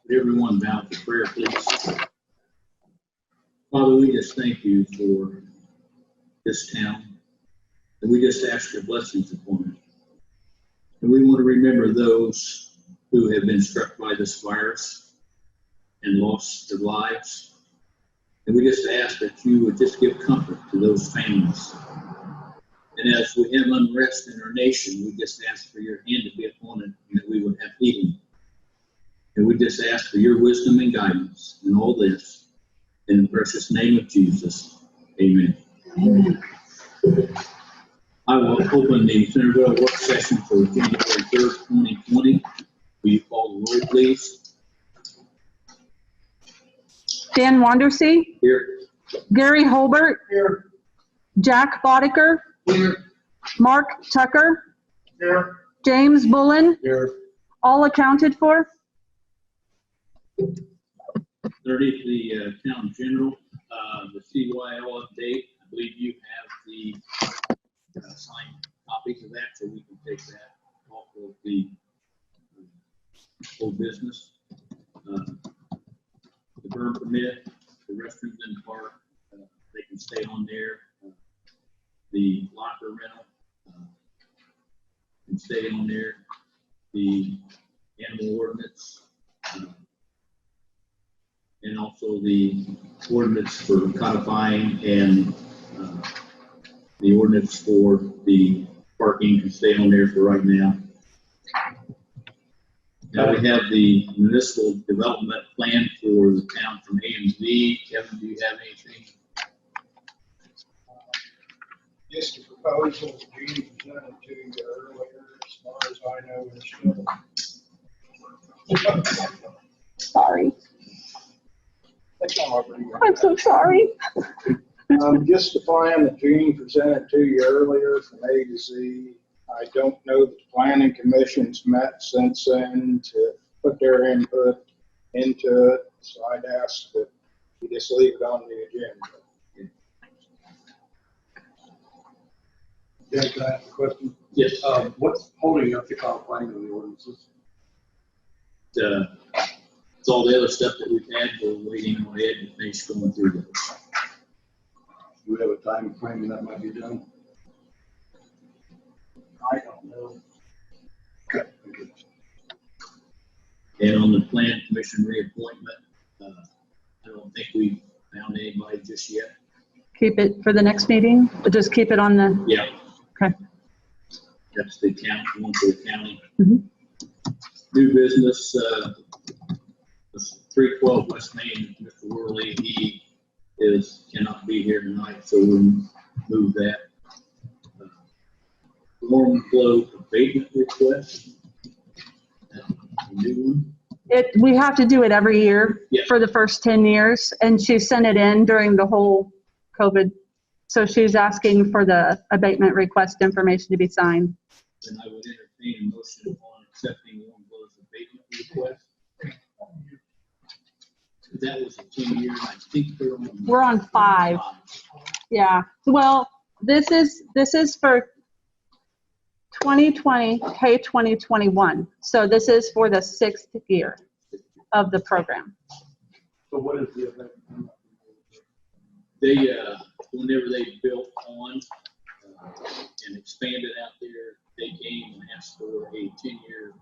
Would everyone bow for prayer, please? Father, we just thank you for this town, and we just ask your blessings upon it. And we want to remember those who have been struck by this virus and lost their lives. And we just ask that you would just give comfort to those families. And as we have unrest in our nation, we just ask for your hand to be upon it, and that we would have healing. And we just ask for your wisdom and guidance in all this. In the precious name of Jesus, amen. Amen. I will open the Centerville work session for January 3rd, 2020. Will you call the roll, please? Dan Wandersee. Here. Gary Holbert. Here. Jack Boddicker. Here. Mark Tucker. Here. James Bullen. Here. All accounted for. 30th, the town general, the CYL update. I believe you have the signed copies of that, so we can take that off of the whole business. The burn permit, the restrooms in the park, they can stay on there. The locker rental can stay on there. The animal ordinance, and also the ordinance for codifying and the ordinance for the parking can stay on there for right now. Now we have the municipal development plan for the town from A and Z. Kevin, do you have anything? Just a proposal Gene presented to you earlier, as far as I know, we're still. Sorry. They come over here. I'm so sorry. Just the plan that Gene presented to you earlier from A to Z. I don't know that the planning commission's met since then to put their input into it, so I'd ask that you just leave it on the agenda. Yeah, can I ask a question? Yes. What's holding up the codifying of the ordinances? It's all the other stuff that we've had. We're waiting on Ed to finish going through those. Do we have a time frame that might be done? I don't know. Okay. Thank you. And on the plan commission reappointment, I don't think we found anybody just yet. Keep it for the next meeting. Just keep it on the. Yeah. Okay. That's the county, one for the county. Mhm. New business, 312 West Main, Mr. Worley, he cannot be here tonight, so we'll move that. Storm flow abatement request. A new one. We have to do it every year. Yeah. For the first 10 years, and she sent it in during the whole COVID. So she's asking for the abatement request information to be signed. And I would entertain a motion on accepting Warm Flow's abatement request. That was a 10-year, I think We're on 5. Yeah. Well, this is for 2020, pay 2021. So this is for the 6th year of the program. So what is the event? They, whenever they built on and expanded out there, they came and asked for a 10-year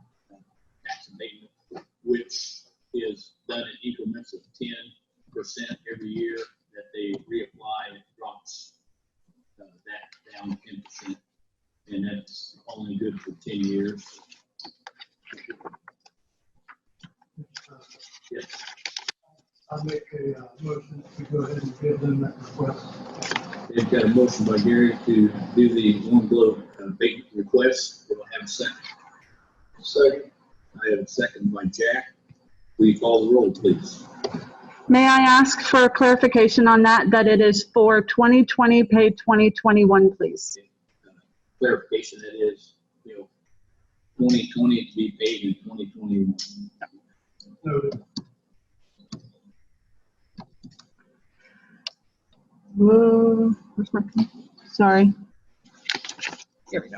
tax abatement, which is done in increments of 10% every year that they reapply. It drops that down 10%, and that's only good for 10 years. Yes. I'll make a motion to go ahead and give them that request. They've got a motion by Gary to do the Warm Glow abatement request. We'll have a second. Second. I have a second by Jack. Will you call the roll, please? May I ask for clarification on that it is for 2020, pay 2021, please? Clarification, that is, 2020 to be paid in 2021. Noted. Whoa, where's my pen? Sorry. Here we go.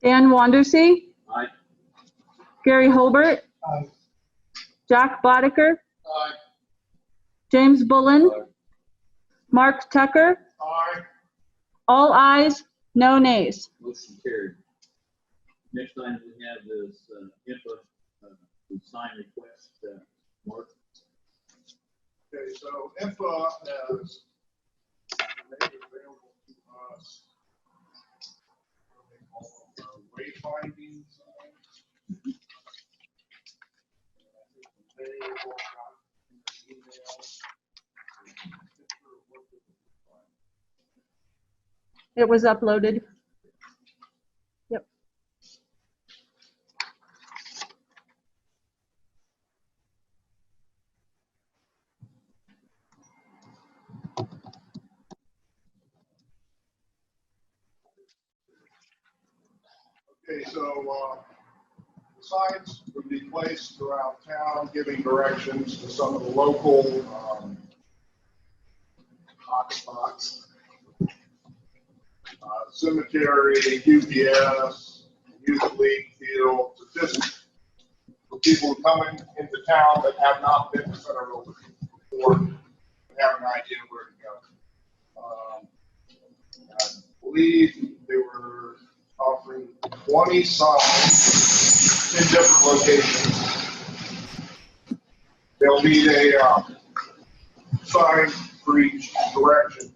Dan Wandersee, Aye. Gary Holbert, Aye. Jack Bodeker, Aye. James Bullen, Mark Tucker, Aye. all ayes, no nays. Motion carried. Next item we have is INPA sign request. Mark? Okay, so INPA has made available to us what they call wayfinding signs. And I think they all got an email, a picture of what they would find. It was uploaded. Yep. Okay, so the signs would be placed throughout town, giving directions to some of the local hotspots. Cemetery, UPS, youth league field, just for people coming into town that have not been to Centerville before, and have an idea where to go. I believe they were offering 20 signs in different locations. They'll need a sign for each direction.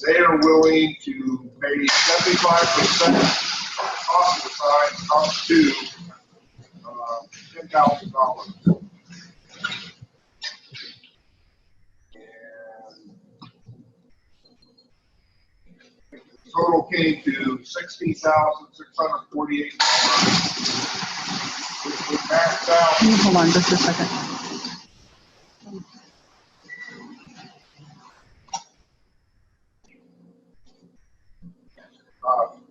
They are willing to pay 75% of the cost of the sign up to $10,000. Total came to $16,648, which was maxed out. Hold on just a second.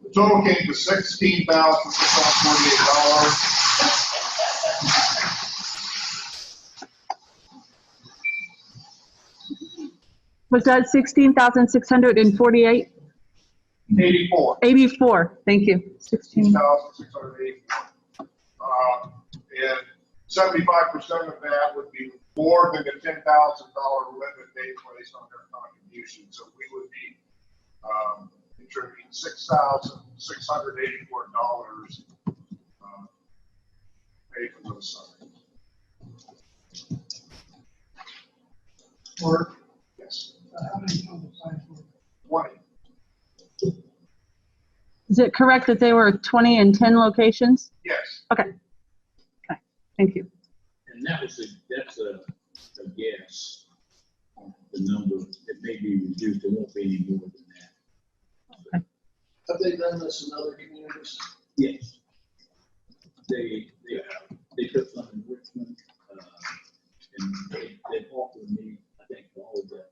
The total came to $16,648. Was that 16,648? 84. 84, thank you. 16. $16,684. And 75% of that would be more than the $10,000 limit they placed on their contribution. So we would be contributing $6,684 pay for those signs. Mark, Yes. how many total signs were? 20. Is it correct that they were 20 in 10 locations? Yes. Okay. Okay, thank you. And that's a guess on the number. It may be reduced. It won't be any more than that. Have they done this in other communities? Yes. They took some in Richmond, and they offered me, I think, all of that.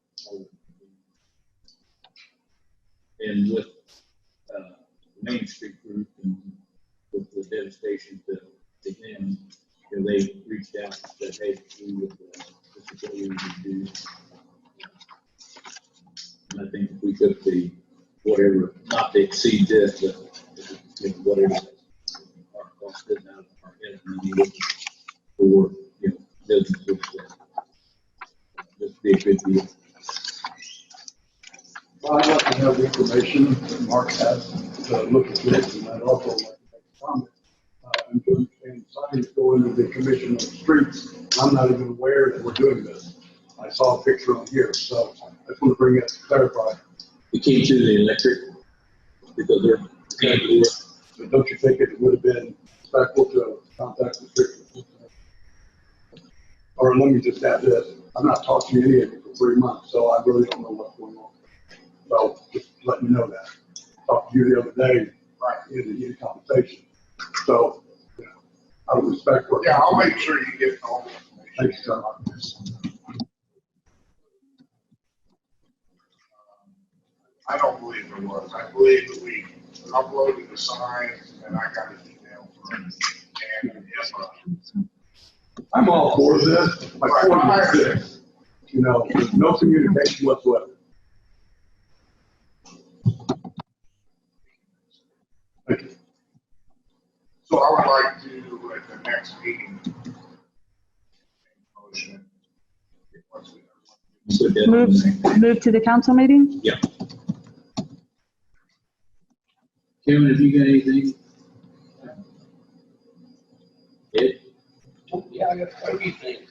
And with the Main Street group and with the devastation to them, you know, they reached out and said, hey, we would, this is what we would do. And I think if we took the, whatever, not to exceed this, but you know, whatever our cost is out of our head, and we look for, you know, businesses that this be a good deal. Well, I'd like to have the information that Mark has to look at this, and I'd also like to make a comment. And to understand signs go into the commission on the streets. I'm not even aware that we're doing this. I saw a picture on here, so I just want to bring it to clarify. The key to the electric, because they're paying for it. But don't you think it would have been respectful to contact the street? Or let me just add this, I'm not talking to any of you for 3 months, so I really don't know what's going on. So just let you know that. Talked to you the other day, right, in the conversation. So, you know, out of respect for. Yeah, I'll make sure you get all the information. Thanks, sir. I don't believe there was. I believe that we uploaded the signs and I got an email from and I'm all for this. My point is this, you know, there's no communication whatsoever. Thank you. So I would like to, at the next meeting, motion. Once we- So definitely. Move to the council meeting? Yeah. Kevin, have you got anything? Ed? Yeah, I got a few things.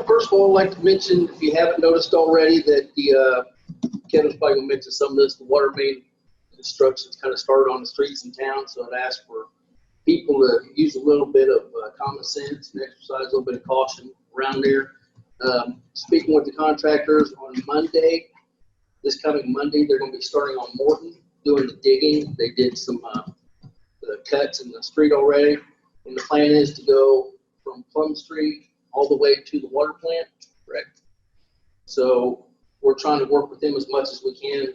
First of all, I'd like to mention, if you haven't noticed already, that Kevin's probably gonna mention some of this, the water main construction's kind of started on the streets in town, so I'd ask for people to use a little bit of common sense and exercise a little bit of caution around there. Speaking with the contractors on Monday, this coming Monday, they're gonna be starting on Morton, doing the digging. They did some the cuts in the street already, and the plan is to go from Plum Street all the way to the water plant, correct? So we're trying to work with them as much as we can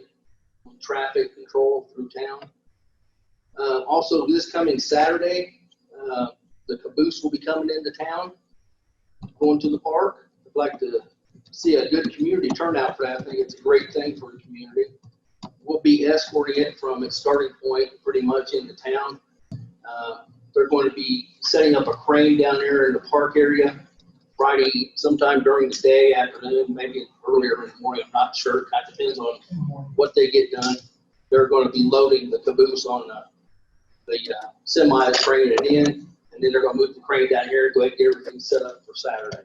on traffic control through town. Also, this coming Saturday, the caboose will be coming into town, going to the park. I'd like to see a good community turnout for that. I think it's a great thing for the community. We'll be escorting it from its starting point pretty much into town. They're going to be setting up a crane down there in the park area Friday, sometime during the day, afternoon, maybe earlier in the morning. I'm not sure. It kind of depends on what they get done. They're going to be loading the caboose on the semi, bringing it in, and then they're going to move the crane down here and go ahead and get everything set up for Saturday.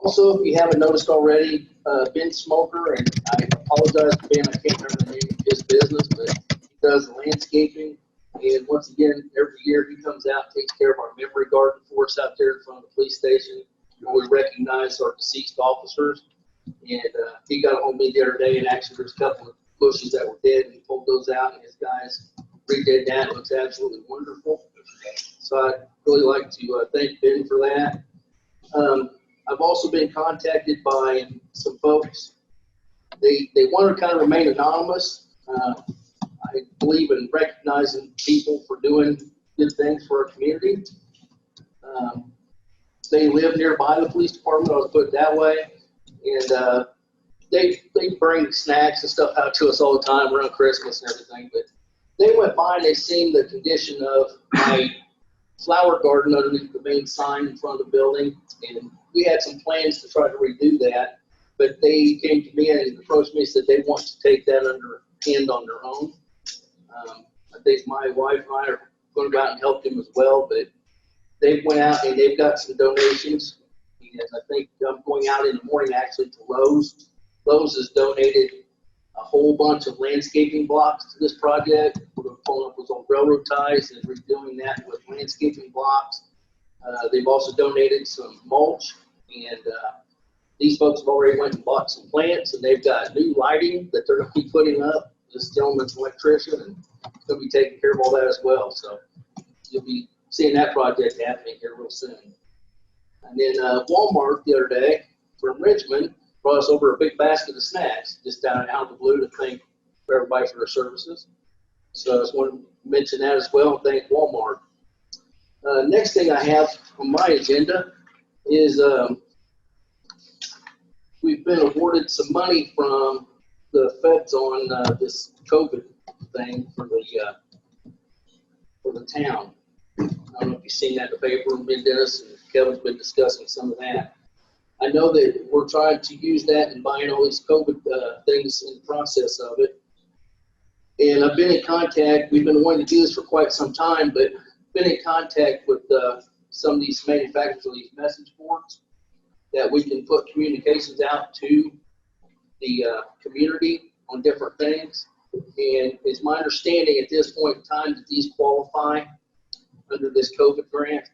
Also, if you haven't noticed already, Ben Smoker, and I apologize to Ben, I can't remember the name of his business, but he does landscaping. And once again, every year he comes out, takes care of our memory garden for us out there in front of the police station, where we recognize our deceased officers. And he got a hold of me the other day, and actually there's a couple of bushes that were dead, and he pulled those out, and his guys redid that. It looks absolutely wonderful. So I'd really like to thank Ben for that. I've also been contacted by some folks. They want to kind of remain anonymous. I believe in recognizing people for doing good things for our community. They live nearby the police department, I'll put it that way. And they bring snacks and stuff out to us all the time around Christmas and everything. But they went by and they seen the condition of my flower garden underneath the main sign in front of the building. And we had some plans to try to redo that. But they came to me and approached me and said they want to take that under hand on their own. I think my wife and I are going to go out and help them as well, but they went out and they've got some donations. And I think I'm going out in the morning actually to Lowe's. Lowe's has donated a whole bunch of landscaping blocks to this project. We're going to pull up with old railroad ties and redoing that with landscaping blocks. They've also donated some mulch, and these folks have already went and bought some plants, and they've got new lighting that they're going to be putting up. This gentleman's an electrician, and he's going to be taking care of all that as well. So you'll be seeing that project happening here real soon. And then Walmart the other day from Richmond brought us over a big basket of snacks just out of the blue to thank everybody for their services. So I just want to mention that as well and thank Walmart. Next thing I have on my agenda is we've been awarded some money from the feds on this COVID thing for the town. I don't know if you've seen that in the paper. Me and Dennis and Kevin's been discussing some of that. I know that we're trying to use that and buying all these COVID things in the process of it. And I've been in contact. We've been wanting to do this for quite some time, but been in contact with some of these manufacturers of these message boards that we can put communications out to the community on different things. And it's my understanding at this point in time that these qualify under this COVID grant.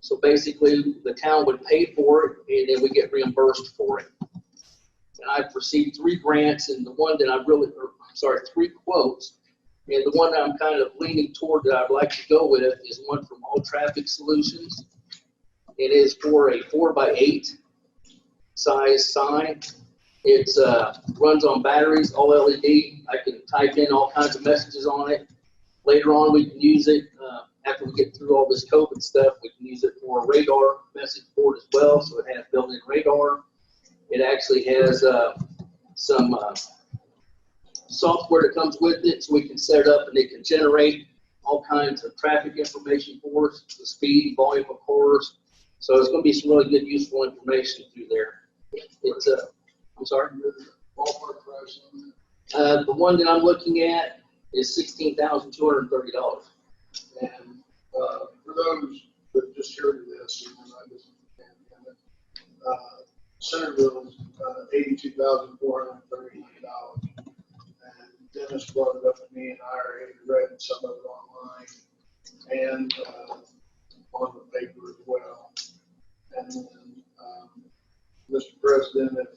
So basically the town would pay for it and then we get reimbursed for it. And I've received 3 grants, and the one that I really, 3 quotes. And the one that I'm kind of leaning toward that I'd like to go with is one from All Traffic Solutions. It is for a 4x8 size sign. It runs on batteries, all LED. I can type in all kinds of messages on it. Later on, we can use it after we get through all this COVID stuff. We can use it for a radar message board as well, so it has built-in radar. It actually has some software that comes with it, so we can set it up and it can generate all kinds of traffic information for us, the speed, volume of cars. So it's going to be some really good, useful information through there. It's I'm sorry. Ballpark price on The one that I'm looking at is $16,230. that. And for those that just heard of this, and I just, Centerville is $82,439. And Dennis brought it up to me, and I already read some of it online and on the paper as well. And then, Mr. President, if,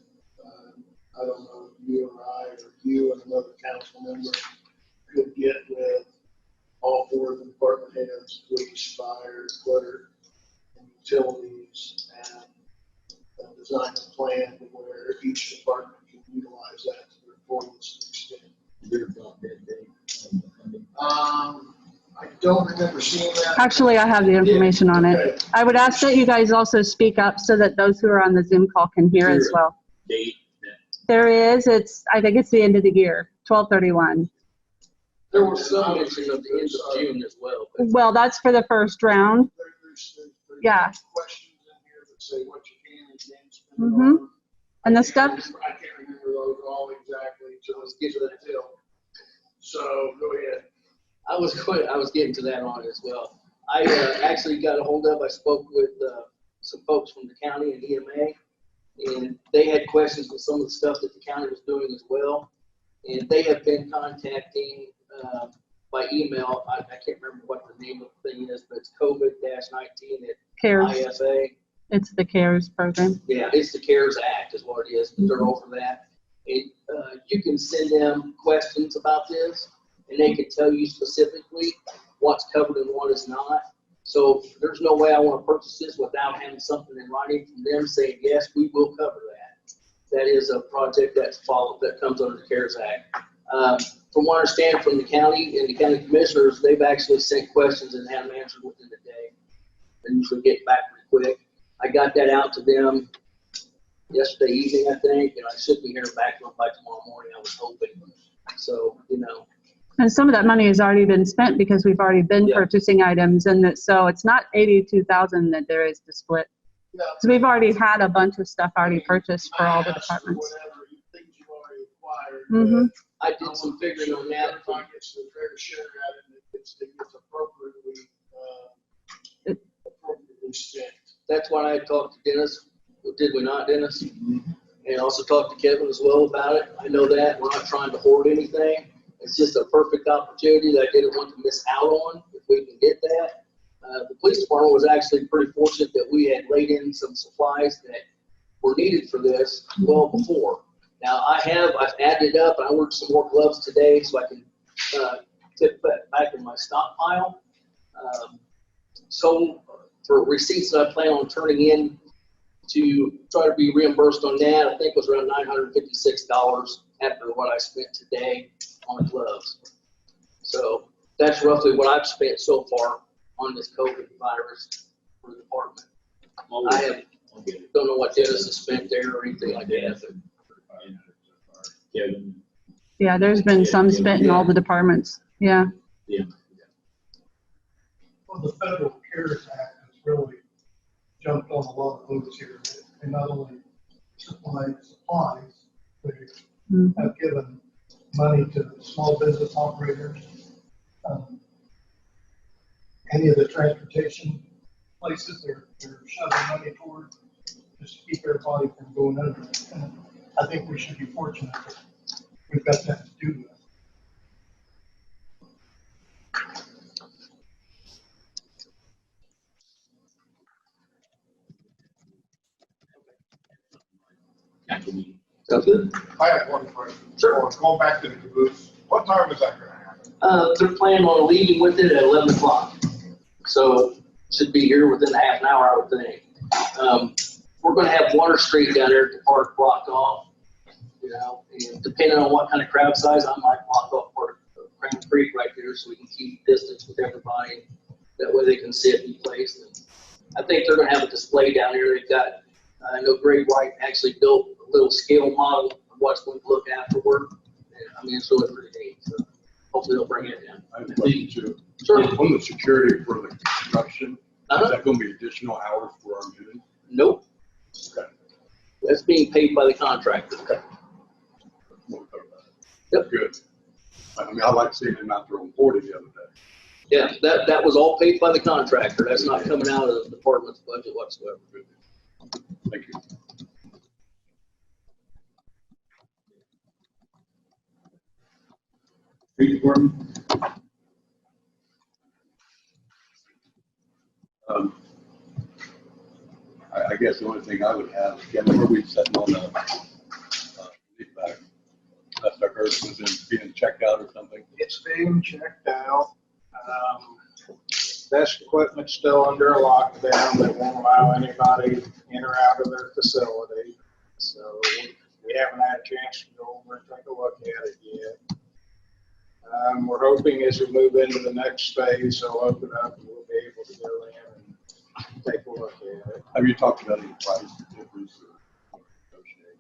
I don't know if you or I or you and another council member could get with all four of the department heads, police, fire, clerk, and utilities, and design a plan to where each department can utilize that to their fullest extent. I don't remember seeing that. Actually, I have the information on it. Okay. I would ask that you guys also speak up so that those who are on the Zoom call can hear as well. Date. There is, I think it's the end of the year, 12/31. There was some mention of the end of June as well. But Well, that's for the first round. There's Yeah. questions in here that say what you can and can't spend it Mhm. on. And the stuff, I can't remember those all exactly, so let's get to that till. So go ahead. I was getting to that on it as well. I actually got a hold of, I spoke with some folks from the county and EMA, and they had questions on some of the stuff that the county was doing as well. And they have been contacting by email, I can't remember what the name of the thing is, but it's COVID-19 at CARES, IFA. it's the CARES program. Yeah, it's the CARES Act is what it is, but they're over that. You can send them questions about this, and they can tell you specifically what's covered and what is not. So there's no way I want to purchase this without having something in writing from them saying, yes, we will cover that. That is a project that comes under the CARES Act. From what I understand from the county and the county commissioners, they've actually sent questions and had them answered within the day. They usually get back pretty quick. I got that out to them yesterday evening, I think, and I should be hearing back from them by tomorrow morning, I was hoping. So, And some of that money has already been spent because we've already been Yeah. purchasing items, and so it's not 82,000 that there is to split. Yeah. So we've already had a bunch of stuff already purchased for all the I asked for departments. whatever things you've already acquired, Mhm. but I did some figuring on that. Everybody gets the fair share out of it, it gets appropriately spent. That's why I talked to Dennis. Did we not, Dennis? And also talked to Kevin as well about it. I know that. We're not trying to hoard anything. It's just a perfect opportunity that I didn't want to miss out on if we can get that. The police department was actually pretty fortunate that we had laid in some supplies that were needed for this well before. Now I've added it up, and I ordered some more gloves today so I can tip that back in my stockpile. So for receipts that I plan on turning in to try to be reimbursed on that, I think it was around $956 after what I spent today on gloves. So that's roughly what I've spent so far on this COVID virus for the department. I don't know what Dennis has spent there or anything like that. Kevin. Yeah, there's been some spent in all the departments. Yeah. Yeah. Well, the Federal CARES Act has really jumped on a lot of folks here. They not only supply supplies, they have given money to small business operators, any of the transportation places they're shoving money toward, just to keep everybody from going under. And I think we should be fortunate that we've got that to do with. Sounds good. I have one question. Sure. Going back to the caboose, what time is that gonna happen? They're planning on leaving with it at 11 o'clock. So should be here within a half an hour, I would think. We're going to have Water Street down there at the park blocked off, and depending on what kind of crowd size, I might block off part of Crown Creek right there so we can keep distance with everybody. That way they can sit and place. And I think they're going to have a display down here. They've got, I know Greg White actually built a little scale model of what's going to look afterward. And, I mean, it's really pretty neat. So hopefully they'll bring it in. I have a question too. Sure. On the security for the construction, Uh-huh. is that gonna be additional hours for our meeting? Nope. Okay. That's being paid by the contractor. Yep. Good. I mean, I like seeing them out there on 40 the other day. Yeah, that was all paid by the contractor. That's not coming out of the department's budget whatsoever. Good. Thank you. Street department? I guess the only thing I would have, again, where we sitting on the, last I heard was being checked out or something. It's being checked out. Desk equipment's still under a lockdown. They won't allow anybody in or out of their facility. So we haven't had a chance to go over and take a look at it yet. We're hoping as we move into the next phase, they'll open up and we'll be able to go in and take a look at it. Have you talked about any price difference or negotiate?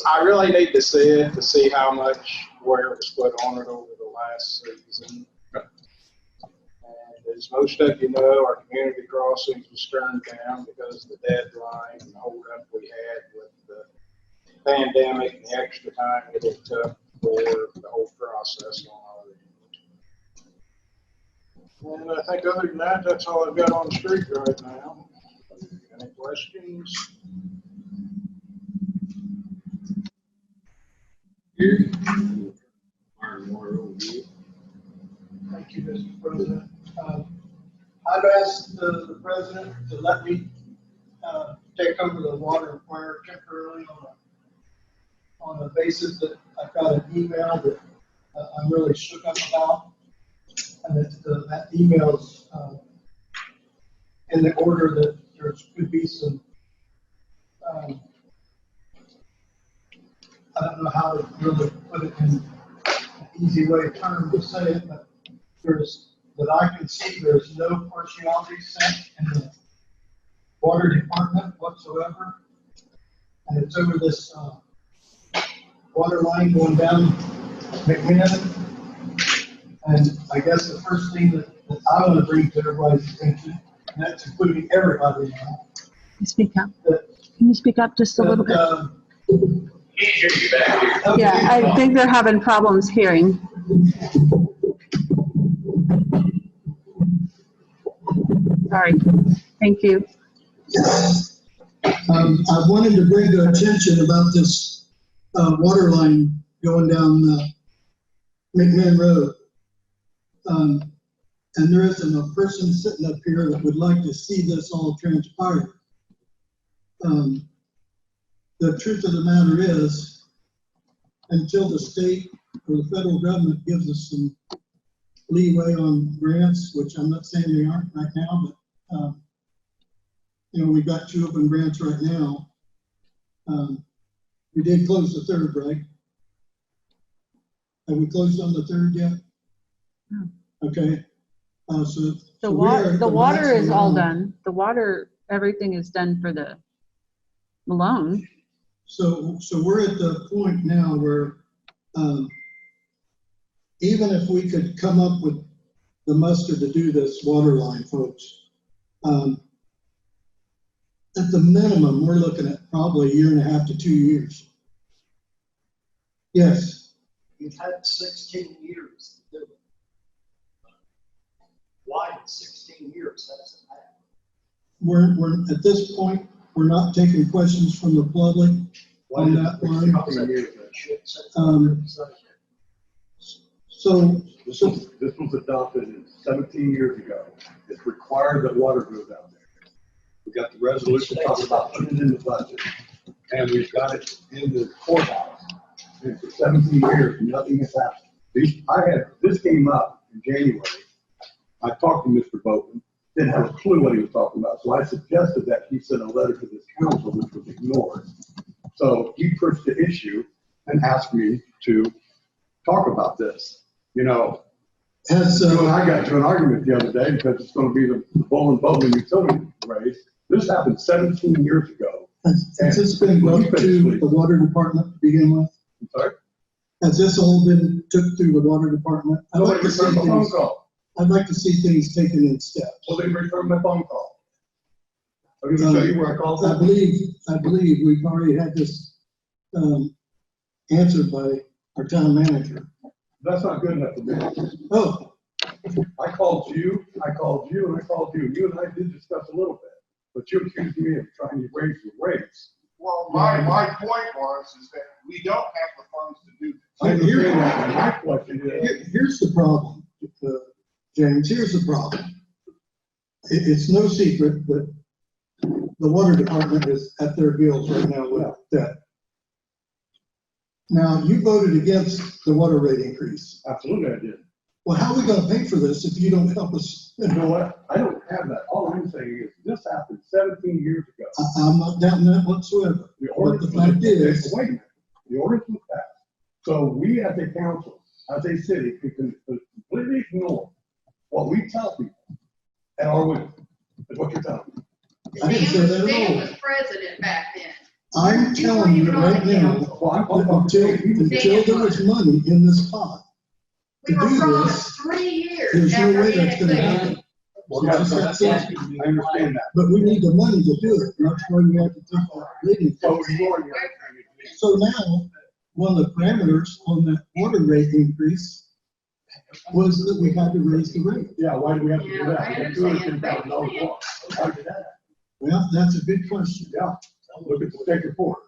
I really need to see it to see how much, where it was put on it over the last season. Okay. And as most of you know, our community crossings was turned down because of the deadline and the holdup we had with the pandemic and the extra time that it took for the whole process on our end. And I think other than that, that's all I've got on the street right now. Any questions? Here. Fire and water overview. Thank you, Mr. President. I've asked the president to let me take over the water and fire temporarily on the basis that I've got an email that I'm really shook up about. And that email's in the order that there could be some, I don't know how to really put it in an easy way term to say it, but that I can see there's no partiality sent in the water department whatsoever. And it's over this water line going down McMahon. And I guess the first thing that I want to bring to everybody's attention, and that's including everybody now. Speak up. Can you speak up just a little bit? Can't hear you back here. Yeah, I think they're having problems hearing. Sorry. Thank you. I wanted to bring to attention about this water line going down McMahon Road. And there isn't a person sitting up here that would like to see this all transpire. The truth of the matter is, until the state or the federal government gives us some leeway on grants, which I'm not saying they aren't right now, but you know, we've got 2 open grants right now. We did close the 3rd, right? Have we closed on the 3rd yet? No. Okay. So The we are at water is maximum all amount. done. The water, everything is done for the loan. So we're at the point now where even if we could come up with the muster to do this water line, folks, at the minimum, we're looking at probably 1.5 to 2 years. Yes. You've had 16 years to do it. Why in 16 years hasn't happened? We're at this point, we're not taking questions from the public on that line. So This was adopted 17 years ago. It's required that water goes out there. We got the resolution talking about putting it in the budget, and we've got it in the courthouse. And for 17 years, nothing has happened. This came up in January. I talked to Mr. Boatman, didn't have a clue what he was talking about, so I suggested that he send a letter to this council, which was ignored. So he pushed the issue and asked me to talk about this. You know, has, you and I got into an argument the other day because it's going to be the Bowling utility raise. This happened 17 years ago, Has this been brought to the water department to begin with? I'm sorry? Has this all been took through the water department? Nobody returned my phone call. I'd like to see things taken in steps. Well, they returned my phone call. I'm gonna show you where I called I them. believe we've already had this, answered by our town manager. That's not good enough for me. Oh, I called you, and I called you. You and I did discuss a little bit, but you accused me of trying to raise your rates. Well, my point was, is that we don't have the funds to do this. I understand that, and my question is, here's the problem, James, here's the problem. It's no secret that the water department is at their gills right now with debt. Now, you voted against the water rate increase. absolutely I did. Well, how are we gonna pay for this if you don't help us? You know what? I don't have that. All I'm saying is, this happened 17 years ago. I'm not doubting that whatsoever. The But ordinance the fact is, wait a minute, the ordinance was passed. So we as a council, as a city, can completely ignore what we tell people at our whim, is what you're telling me. I didn't say that Dan at all. was president back then. I'm telling you right now, Well, that until there was money in this pot We to were do promised this, 3 years there's no after way that's gonna annexation. happen. Well, that's it. I understand that. But we need the money to do it, and that's why we have to take that rating. So ignoring your. So now, one of the parameters on that water rate increase was that we had to raise the rate. Yeah, why do we have to do Yeah, that? I We got understand. $210,000 more. Why did that? Well, that's a good question. Yeah, look at the state report.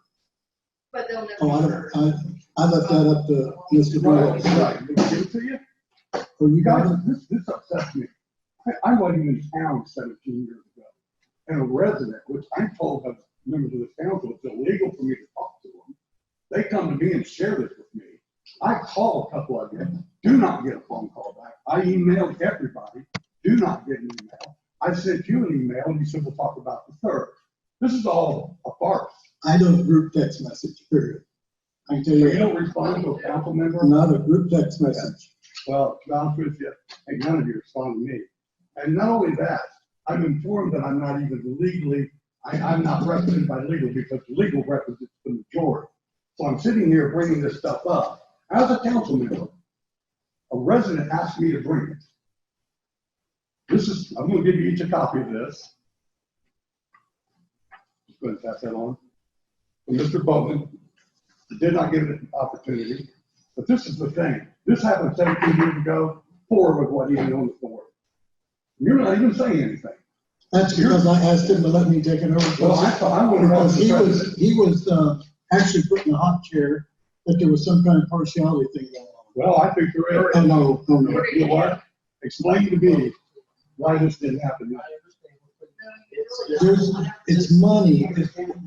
But they'll never. Oh, I left that up to Mr. Right, Doyle. right. Did they give it to you? Oh, you got it? This upsets me. I wasn't even in town 17 years ago. And a resident, which I'm told by members of the council, it's illegal for me to talk to them. They come to me and share this with me. I call a couple of you, do not get a phone call back. I emailed everybody, do not get an email. I sent you an email and you said we'll talk about the third. This is all a farce. I don't group text message, period. I can tell So you you, don't respond to a council member? not a group text message. Well, to be honest with you, ain't none of you respond to me. And not only that, I'm informed that I'm not even legally, I'm not represented by legal because legal represents the majority. So I'm sitting here bringing this stuff up. As a council member, a resident asked me to bring it. This is, I'm gonna give you each a copy of this. Just go ahead and pass that on. From Mr. Bowman, did not give it an opportunity, but this is the thing. This happened 17 years ago, 4 was what he was on the board. You're not even saying anything. That's because I asked him to let me take it over. Well, I thought I would Because have. he was actually put in a hot chair, that there was some kind of partiality thing going on. Well, I think there is. Oh, no, no, no. You know what? Explain to me why this didn't happen. It's money.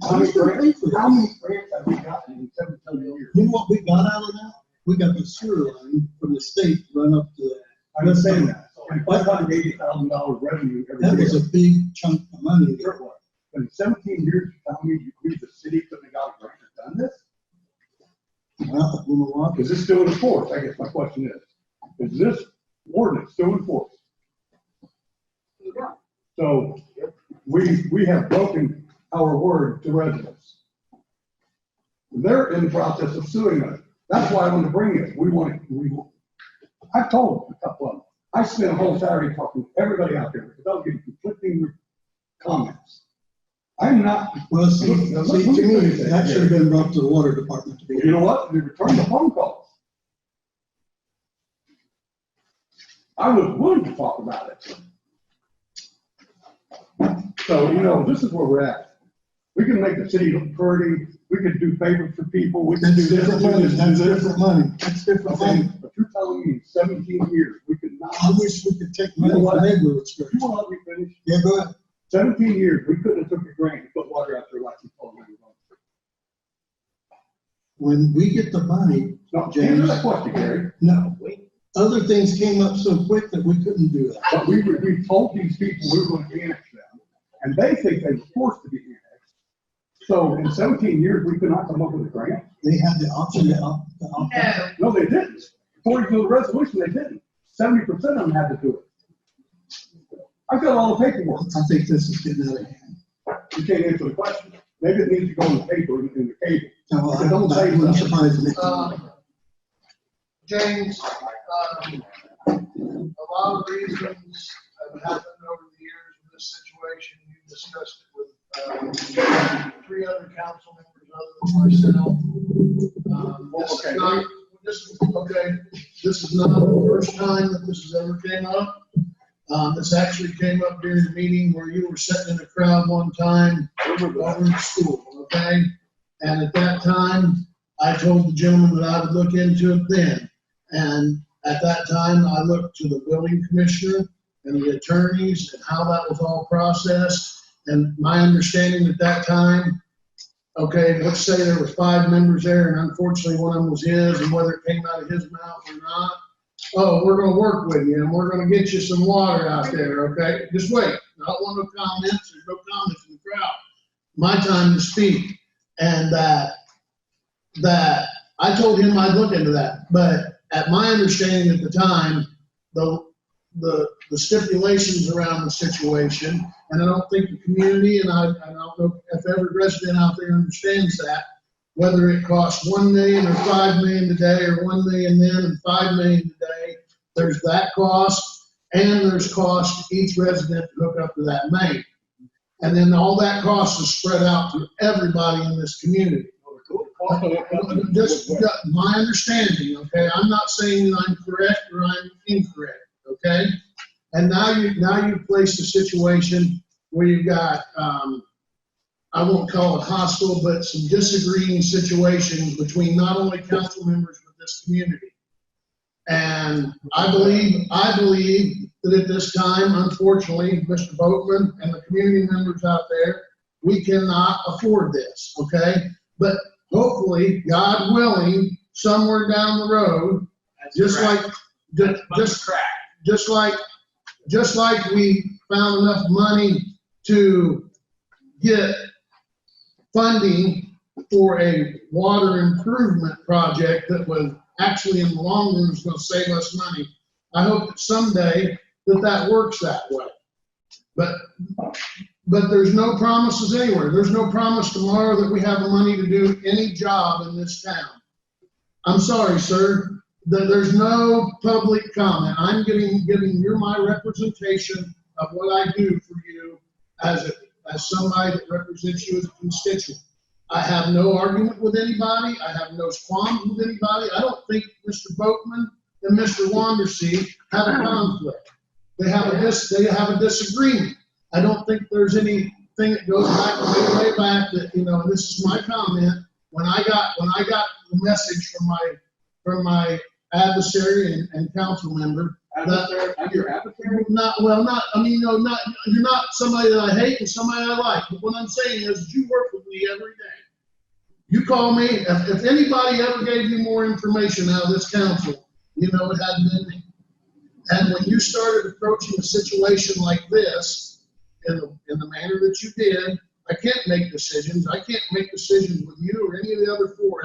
How many grants have we gotten in 17 years? You know what we got out of that? We got the sewer line from the state run up to the. I'm just saying that. And $580,000 revenue every year. That was a big chunk of money. Sure it was. But in 17 years, you tell me the city couldn't have got a grant and done this? Well, you know what? Is this still in force? I guess my question is this ordinance still in force? So we have broken our word to residents. They're in the process of suing us. That's why I want to bring it. I've told a couple of them. I spent a whole Saturday talking to everybody out there because I was getting conflicting comments. I'm not. Well, see, to me, that should have been brought to the water department to be. You know what? They returned the phone calls. I was willing to talk about it. So, this is where we're at. We can make the city look pretty. We can do favors for people. We can That's do this. different money, that's different money, that's different Okay, money. but you're telling me in 17 years, we could not. I wish we could take money from neighborhood streets. You want to let me finish? Yeah, go ahead. 17 years, we couldn't have took a grant and put water out there like you told me. When we get the money, No, answer that question, Gary. no, other things came up so quick that we couldn't do that. But we told these people we were going to annex them, and they think they were forced to be annexed. So in 17 years, we could not come up with a grant? They had the option to opt out. No, No, they didn't. According to the resolution, they didn't. 70% of them had to do it. I've got all the paperwork. I think this is getting out of hand. You can't answer the question. maybe it needs to go in the paper, in the cable. No, It don't say that wouldn't that. surprise me. James, a lot of reasons have happened over the years in this situation. You discussed it with 3 other council members other than myself. This is not the first time that this has ever came up. This actually came up during the meeting where you were sitting in a crowd one time over in the school, okay? And at that time, I told the gentleman that I would look into it then. And at that time, I looked to the building commissioner and the attorneys and how that was all processed. And my understanding at that time, okay, let's say there were 5 members there, and unfortunately one of them was his, and whether it came out of his mouth or not, oh, we're gonna work with you, and we're gonna get you some water out there, okay? Just wait, I don't want no comments, there's no comments in the crowd. My time to speak, and that I told him I'd look into that, but at my understanding at the time, the stipulations around the situation, and I don't think the community, and I don't know if every resident out there understands that, whether it costs 1 million or 5 million today, or 1 million then and 5 million today, there's that cost, and there's cost to each resident to hook up to that main. And then all that cost is spread out to everybody in this community. Just my understanding, okay? I'm not saying that I'm correct or I'm incorrect, okay? And now you've placed a situation where you've got, I won't call it hostile, but some disagreeing situations between not only council members, but this community. And I believe that at this time, unfortunately, Mr. Boatman and the community members out there, we cannot afford this, okay? But hopefully, God willing, somewhere down the road, just like we found enough money to get funding for a water improvement project that was actually in the long run is going to save us money. I hope that someday that works that way. But there's no promises anywhere. There's no promise tomorrow that we have the money to do any job in this town. I'm sorry, sir, that there's no public comment. I'm giving you my representation of what I do for you as somebody that represents you as a constituent. I have no argument with anybody. I have no qualms with anybody. I don't think Mr. Boatman and Mr. Wandersee have a conflict. They have a disagreement. I don't think there's anything that goes back way back that, and this is my comment. When I got the message from my adversary and council member. Your adversary? You're not somebody that I hate and somebody I like. But what I'm saying is you work with me every day. You call me, if anybody ever gave you more information out of this council, it hadn't been me. And when you started approaching a situation like this, in the manner that you did, I can't make decisions. I can't make decisions with you or any of the other 4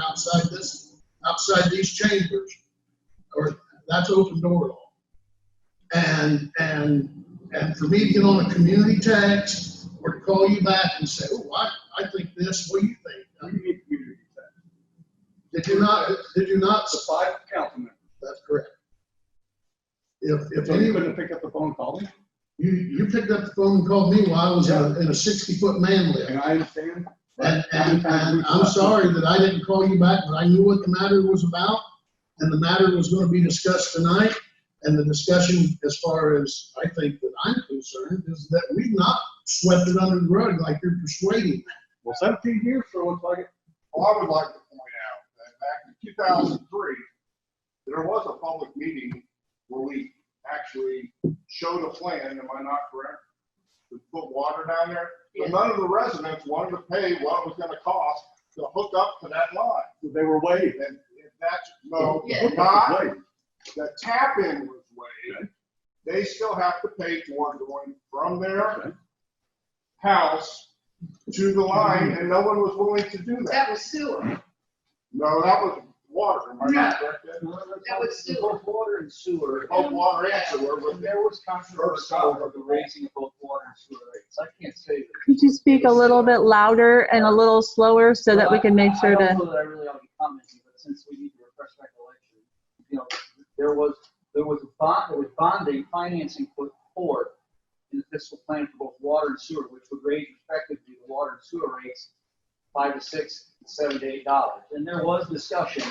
outside these chambers, or that's open door law. And for me to get on a community text or to call you back and say, oh, I think this, what do you think? You need community text. Did you not? The 5 council members. That's correct. If So you anyone, couldn't pick up the phone and call me? you picked up the phone and called me while I was in a 60-foot man lift. And I understand. And I'm sorry that I didn't call you back, but I knew what the matter was about, and the matter was going to be discussed tonight. And the discussion, as far as I think that I'm concerned, is that we've not swept it under the rug like you're persuading. Well, 17 years, so looks like it. Well, I would like to point out that back in 2003, there was a public meeting where we actually showed a plan, am I not correct? To put water down there, but none of the residents wanted to pay what it was gonna cost to hook up to that line. They were waived. And if that's, no, Yeah. not, the tap-in was waived. They still have to pay for going from their house to the line, and no one was willing to do that. That was sewer. No, that was water, am I not correct? Ed? That was sewer. Both water and sewer. Both water and sewer, And but there was controversy over the raising of both water and sewer rates. I can't say that. Could you speak a little bit louder and a little slower so that we can make sure I don't to, know that I really ought to be commenting, but since we need to refresh recollection, you know, there was bonding financing put forth in the fiscal plan for both water and sewer, which would raise respectively the water and sewer rates $5 to $6, $7 to $8. And there was discussion.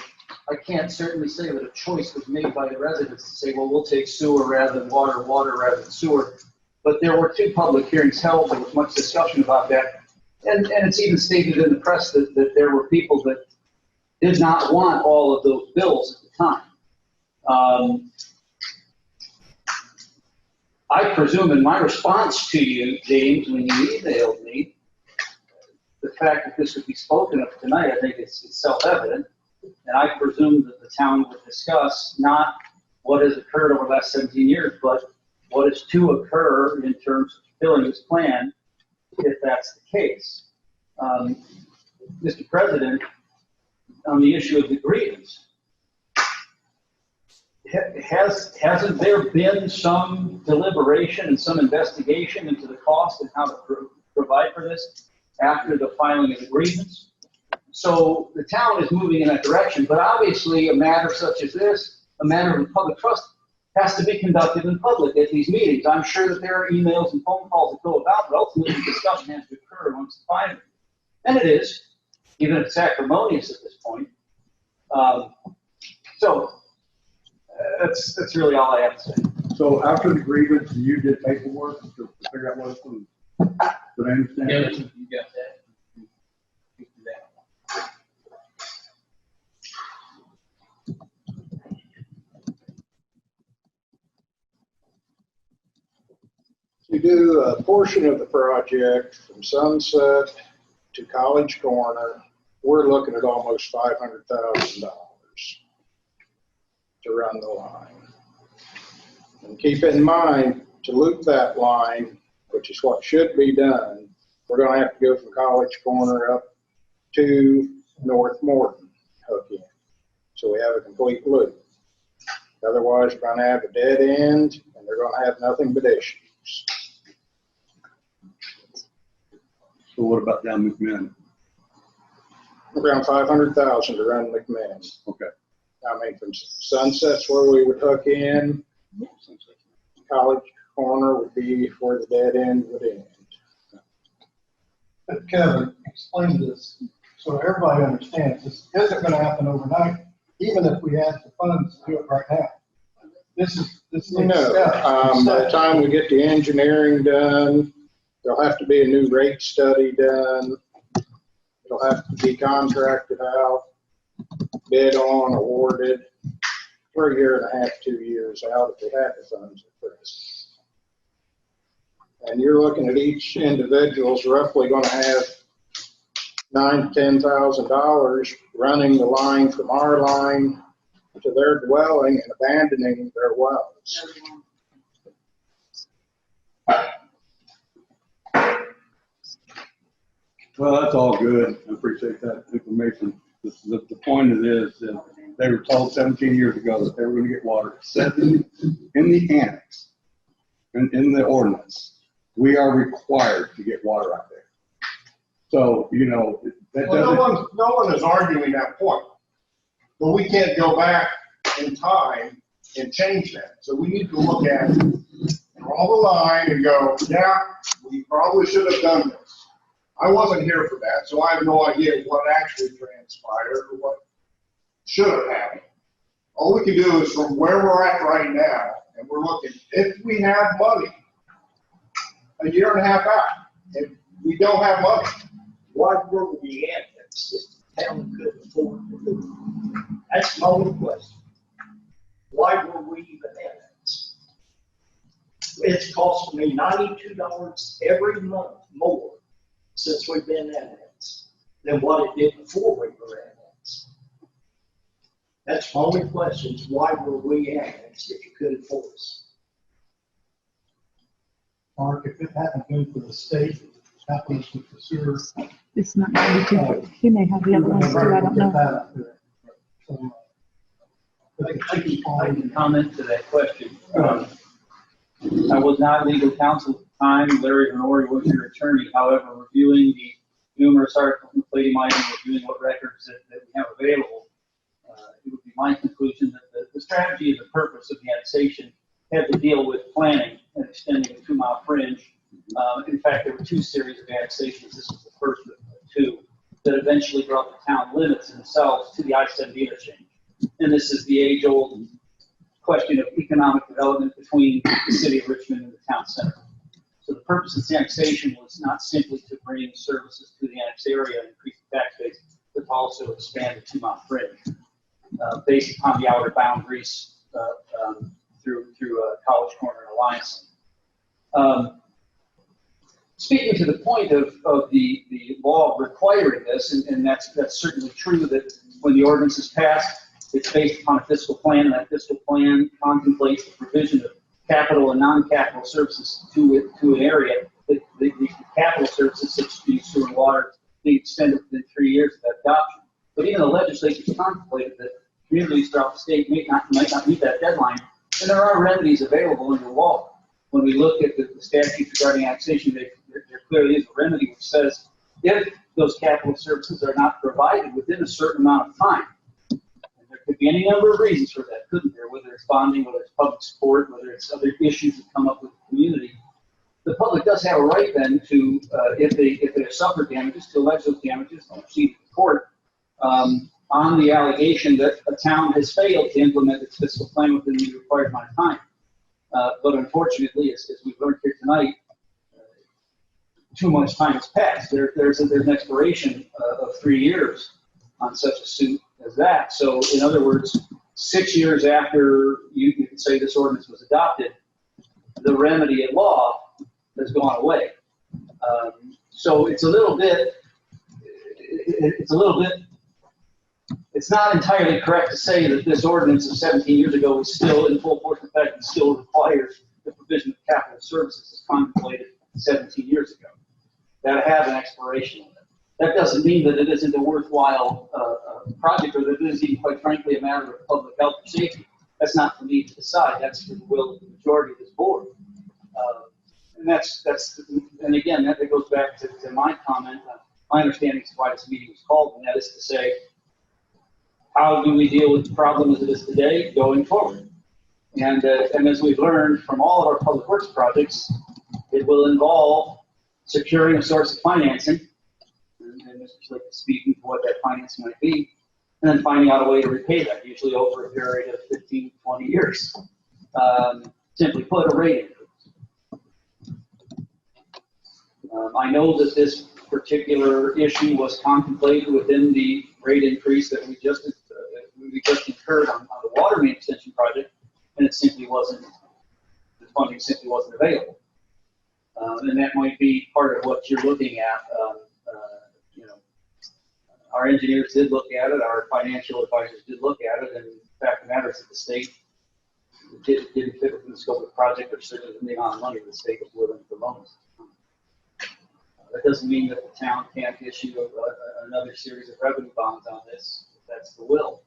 I can't certainly say that a choice was made by the residents to say, well, we'll take sewer rather than water, water rather than sewer. But there were 2 public hearings held. There was much discussion about that. And it's even stated in the press that there were people that did not want all of those bills at the time. I presume in my response to you, James, when you emailed me, the fact that this would be spoken of tonight, I think it's self-evident. And I presume that the town would discuss not what has occurred over the last 17 years, but what is to occur in terms of fulfilling this plan, if that's the case. Mr. President, on the issue of the grievance, hasn't there been some deliberation and some investigation into the cost and how to provide for this after the filing of the grievance? So the town is moving in that direction, but obviously a matter such as this, a matter of public trust, has to be conducted in public at these meetings. I'm sure that there are emails and phone calls that go about, but ultimately the discussion has to occur amongst the 5 of you. And it is, even if it's acrimonious at this point. That's really all I have to say. So after the grievance, you did paperwork to figure out what it's going to, did I understand? Yeah, you got that. You do that. To do a portion of the project from Sunset to College Corner, we're looking at almost $500,000 to run the line. And keep in mind, to loop that line, which is what should be done, we're going to have to go from College Corner up to North Morton, hook in. So we have a complete loop. Otherwise, we're going to have a dead end, and they're going to have nothing but issues. So what about down McMinn? Around 500,000 to run McMahon. Okay. I mean, from Sunset's where we would hook in. College Corner would be where the dead end would end. But Kevin, explain this so everybody understands. This isn't going to happen overnight, even if we had the funds to do it right now. This needs No, steps. by the time we get the engineering done, there'll have to be a new rate study done. It'll have to be contracted out, bid on, awarded. For a year and a half, 2 years out if we have the funds at present. And you're looking at each individual's roughly going to have $9,000 to $10,000 running the line from our line to their dwelling and abandoning their wells. Well, that's all good. I appreciate that information. The point of it is that they were told 17 years ago that they were going to get water. Set in the annex, in the ordinance, we are required to get water out there. So, you know, that Well, doesn't. no one is arguing that point. But we can't go back in time and change that. So we need to look at, draw the line and go, yeah, we probably should have done this. I wasn't here for that, so I have no idea what actually transpired or what should have happened. All we can do is from where we're at right now, and we're looking, if we have money, a year and a half out, if we don't have money, Why were we annexed if the town couldn't afford to do it? That's my only question. Why were we even annexed? It's cost me $92 every month more since we've been annexed than what it did before we were annexed. That's my only question, is why were we annexed if you couldn't afford us? Mark, if it hadn't been for the state, happens with the sewer. it's not 92. He may have the other ones too, I don't know. some. I can comment to that question. I was not legal counsel at the time. Larry Honori was your attorney. However, reviewing the numerous articles in the Palladium item, reviewing what records that we have available, it would be my conclusion that the strategy and the purpose of the annexation had to deal with planning and extending the 2-mile fringe. In fact, there were 2 series of annexations. This was the first of 2 that eventually brought the town limits themselves to the I-70 interchange. And this is the age-old question of economic development between the city of Richmond and the town center. So the purpose of the annexation was not simply to bring services to the annexed area and increase the tax base, but to also expand the 2-mile fringe based upon the outer boundaries through College Corner and Alliance. Speaking to the point of the law requiring this, and that's certainly true that when the ordinance is passed, it's based upon a fiscal plan, and that fiscal plan contemplates the provision of capital and non-capital services to an area. The capital services, such as sewer and water, being extended within 3 years of that adoption. But even the legislature contemplated that communities throughout the state might not meet that deadline, and there are remedies available under law. When we look at the statutes regarding annexation, there clearly is a remedy which says if those capital services are not provided within a certain amount of time, there could be any number of reasons for that, couldn't there? Whether it's bonding, whether it's public support, whether it's other issues that come up with the community. The public does have a right then to, if they have suffered damages, to allege those damages and proceed to court on the allegation that a town has failed to implement its fiscal plan within the required amount of time. But unfortunately, as we've learned here tonight, too much time has passed. There's an expiration of 3 years on such a suit as that. So in other words, 6 years after you can say this ordinance was adopted, the remedy at law has gone away. So it's a little bit, it's not entirely correct to say that this ordinance of 17 years ago is still in full force effect and still requires the provision of capital services as contemplated 17 years ago. That have an expiration limit. That doesn't mean that it isn't a worthwhile project, or that it is even, quite frankly, a matter of public health or safety. That's not for me to decide. That's for the will of the majority of this board. And again, that goes back to my comment. My understanding is why this meeting was called, and that is to say, how do we deal with the problem as it is today going forward? And as we've learned from all of our public works projects, it will involve securing a source of financing, and Mr. Slick is speaking to what that financing might be, and then finding out a way to repay that, usually over a period of 15, 20 years. Simply put, a rate increase. I know that this particular issue was contemplated within the rate increase that we just incurred on the water main extension project, and it simply wasn't, the funding simply wasn't available. And that might be part of what you're looking at. Our engineers did look at it, our financial advisors did look at it, and the fact of the matter is that the state didn't fit within the scope of the project, or certainly the amount of money the state was willing to loan us. That doesn't mean that the town can't issue another series of revenue bonds on this, if that's the will.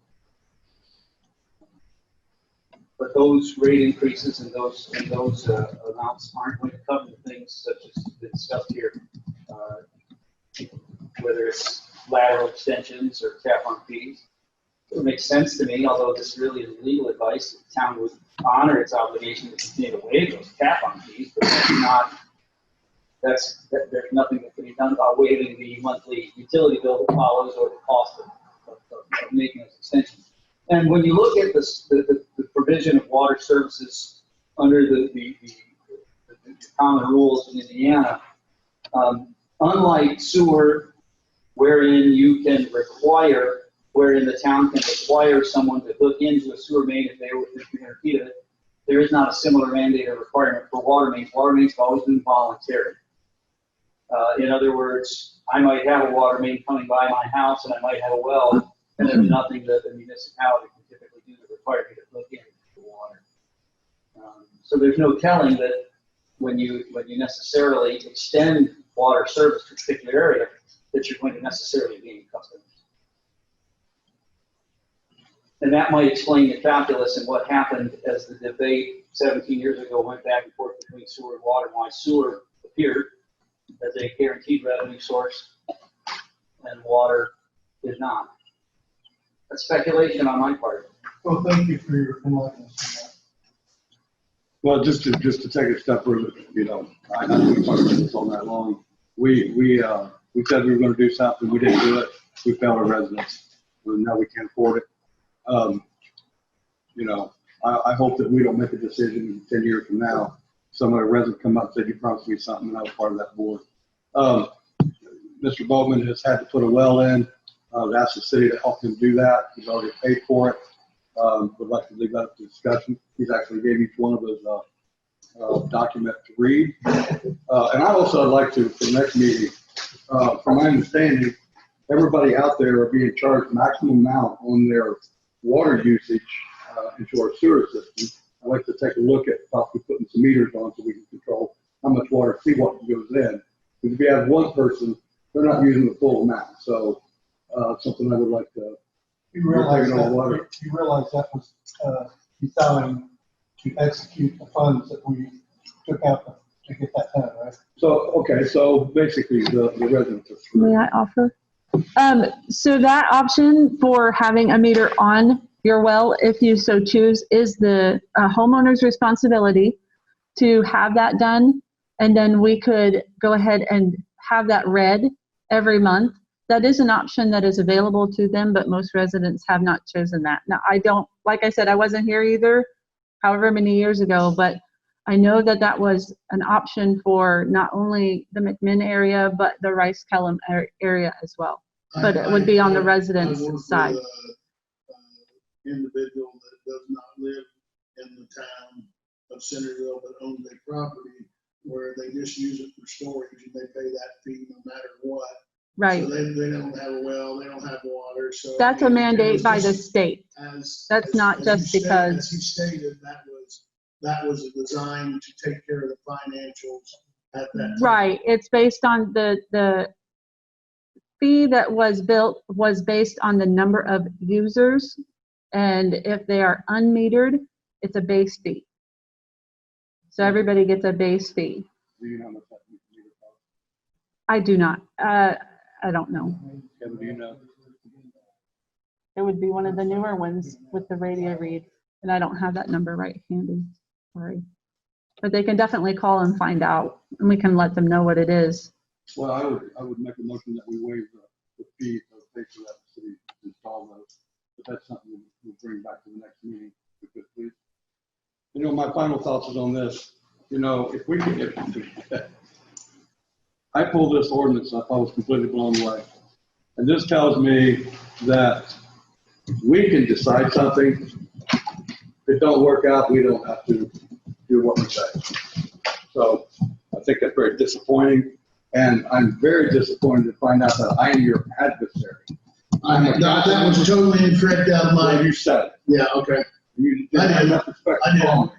But those rate increases and those amounts aren't going to cover the things such as been discussed here, whether it's lateral extensions or cap on fees. It makes sense to me, although this really is legal advice, the town would honor its obligation to continue to waive those cap on fees, but there's nothing that can be done about waiving the monthly utility bill that follows or the cost of making those extensions. And when you look at the provision of water services under the common rules in Indiana, unlike sewer, wherein the town can require someone to hook into a sewer main if they were within 300 feet of it, there is not a similar mandate or requirement for water mains. Water mains have always been voluntary. In other words, I might have a water main coming by my house and I might have a well, and there's nothing that the municipality can typically do to require me to hook into the water. So there's no telling that when you necessarily extend water service to a particular area, that you're going to necessarily gain customers. And that might explain the calculus and what happened as the debate 17 years ago went back and forth between sewer and water, and why sewer appeared as a guaranteed revenue source and water did not. That's speculation on my part. Well, thank you for your enlightenment on that. Well, just to take a step further, you know, I know we talked about this all night long. We said we were going to do something. We didn't do it. We failed our residents. Now we can't afford it. You know, I hope that we don't make a decision 10 years from now. Some other resident come up and say, you promised me something, and I was part of that board. Mr. Bowman has had to put a well in. Asked the city to help him do that. He's already paid for it. Would like to leave that up to discussion. He's actually gave each one of those document to read. And I also would like to, for the next meeting, from my understanding, everybody out there are being charged maximum amount on their water usage into our sewer system. I'd like to take a look at possibly putting some meters on so we can control how much water, see what goes in. Because if you have one person, they're not using the full amount. So something I would like to. You realize that was design to execute the funds that we took out to get that done, right? So, okay, so basically the residents. May I offer? So that option for having a meter on your well, if you so choose, is the homeowner's responsibility to have that done. And then we could go ahead and have that read every month. That is an option that is available to them, but most residents have not chosen that. Now, I don't, like I said, I wasn't here either, however many years ago, but I know that that was an option for not only the McMinn area, but the Rice-Kellum area as well. But it would be on the residents' side. Individual that does not live in the town of Centerville but owns a property where they just use it for storage and they pay that fee no matter what. Right. So they don't have a well, they don't have water, so. That's a mandate by the state. That's not just because. As he stated, that was a design to take care of the financials at that time. Right. It's based on the fee that was built was based on the number of users. And if they are unmetered, it's a base fee. So everybody gets a base fee. Do you know how much that meter costs? I do not. I don't know. Kevin, do you know? It would be one of the newer ones with the radio read. And I don't have that number right handy. Sorry. But they can definitely call and find out. And we can let them know what it is. Well, I would make a motion that we waive the fee for the pay for that city to install those. But that's something we'll bring back to the next meeting, if we could, please. You know, my final thoughts is on this. You know, if we could get, I pulled this ordinance up, I was completely blown away. And this tells me that we can decide something. If it don't work out, we don't have to do what we say. So I think that's very disappointing. And I'm very disappointed to find out that I am your adversary. That was totally incorrect out of Well, my, you said it. yeah, okay. You didn't have enough respect I for calling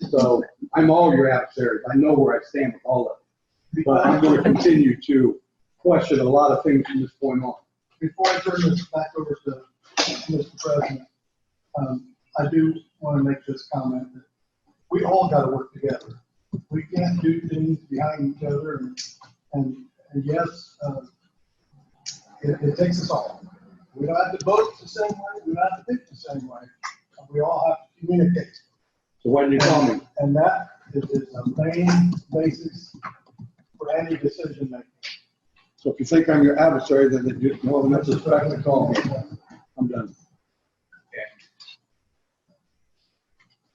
me. So I'm all your adversaries. I know where I stand with all of it. But I'm going to continue to question a lot of things from this point on. Before I turn this back over to Mr. President, I do want to make this comment that we all got to work together. We can't do things behind each other, and yes, it takes us all. We don't have to vote the same way. We don't have to think the same way. We all have to communicate. So why did you call me? And that is a main basis for any decision making. So if you think I'm your adversary, then you more than enough respect to call me. I'm done.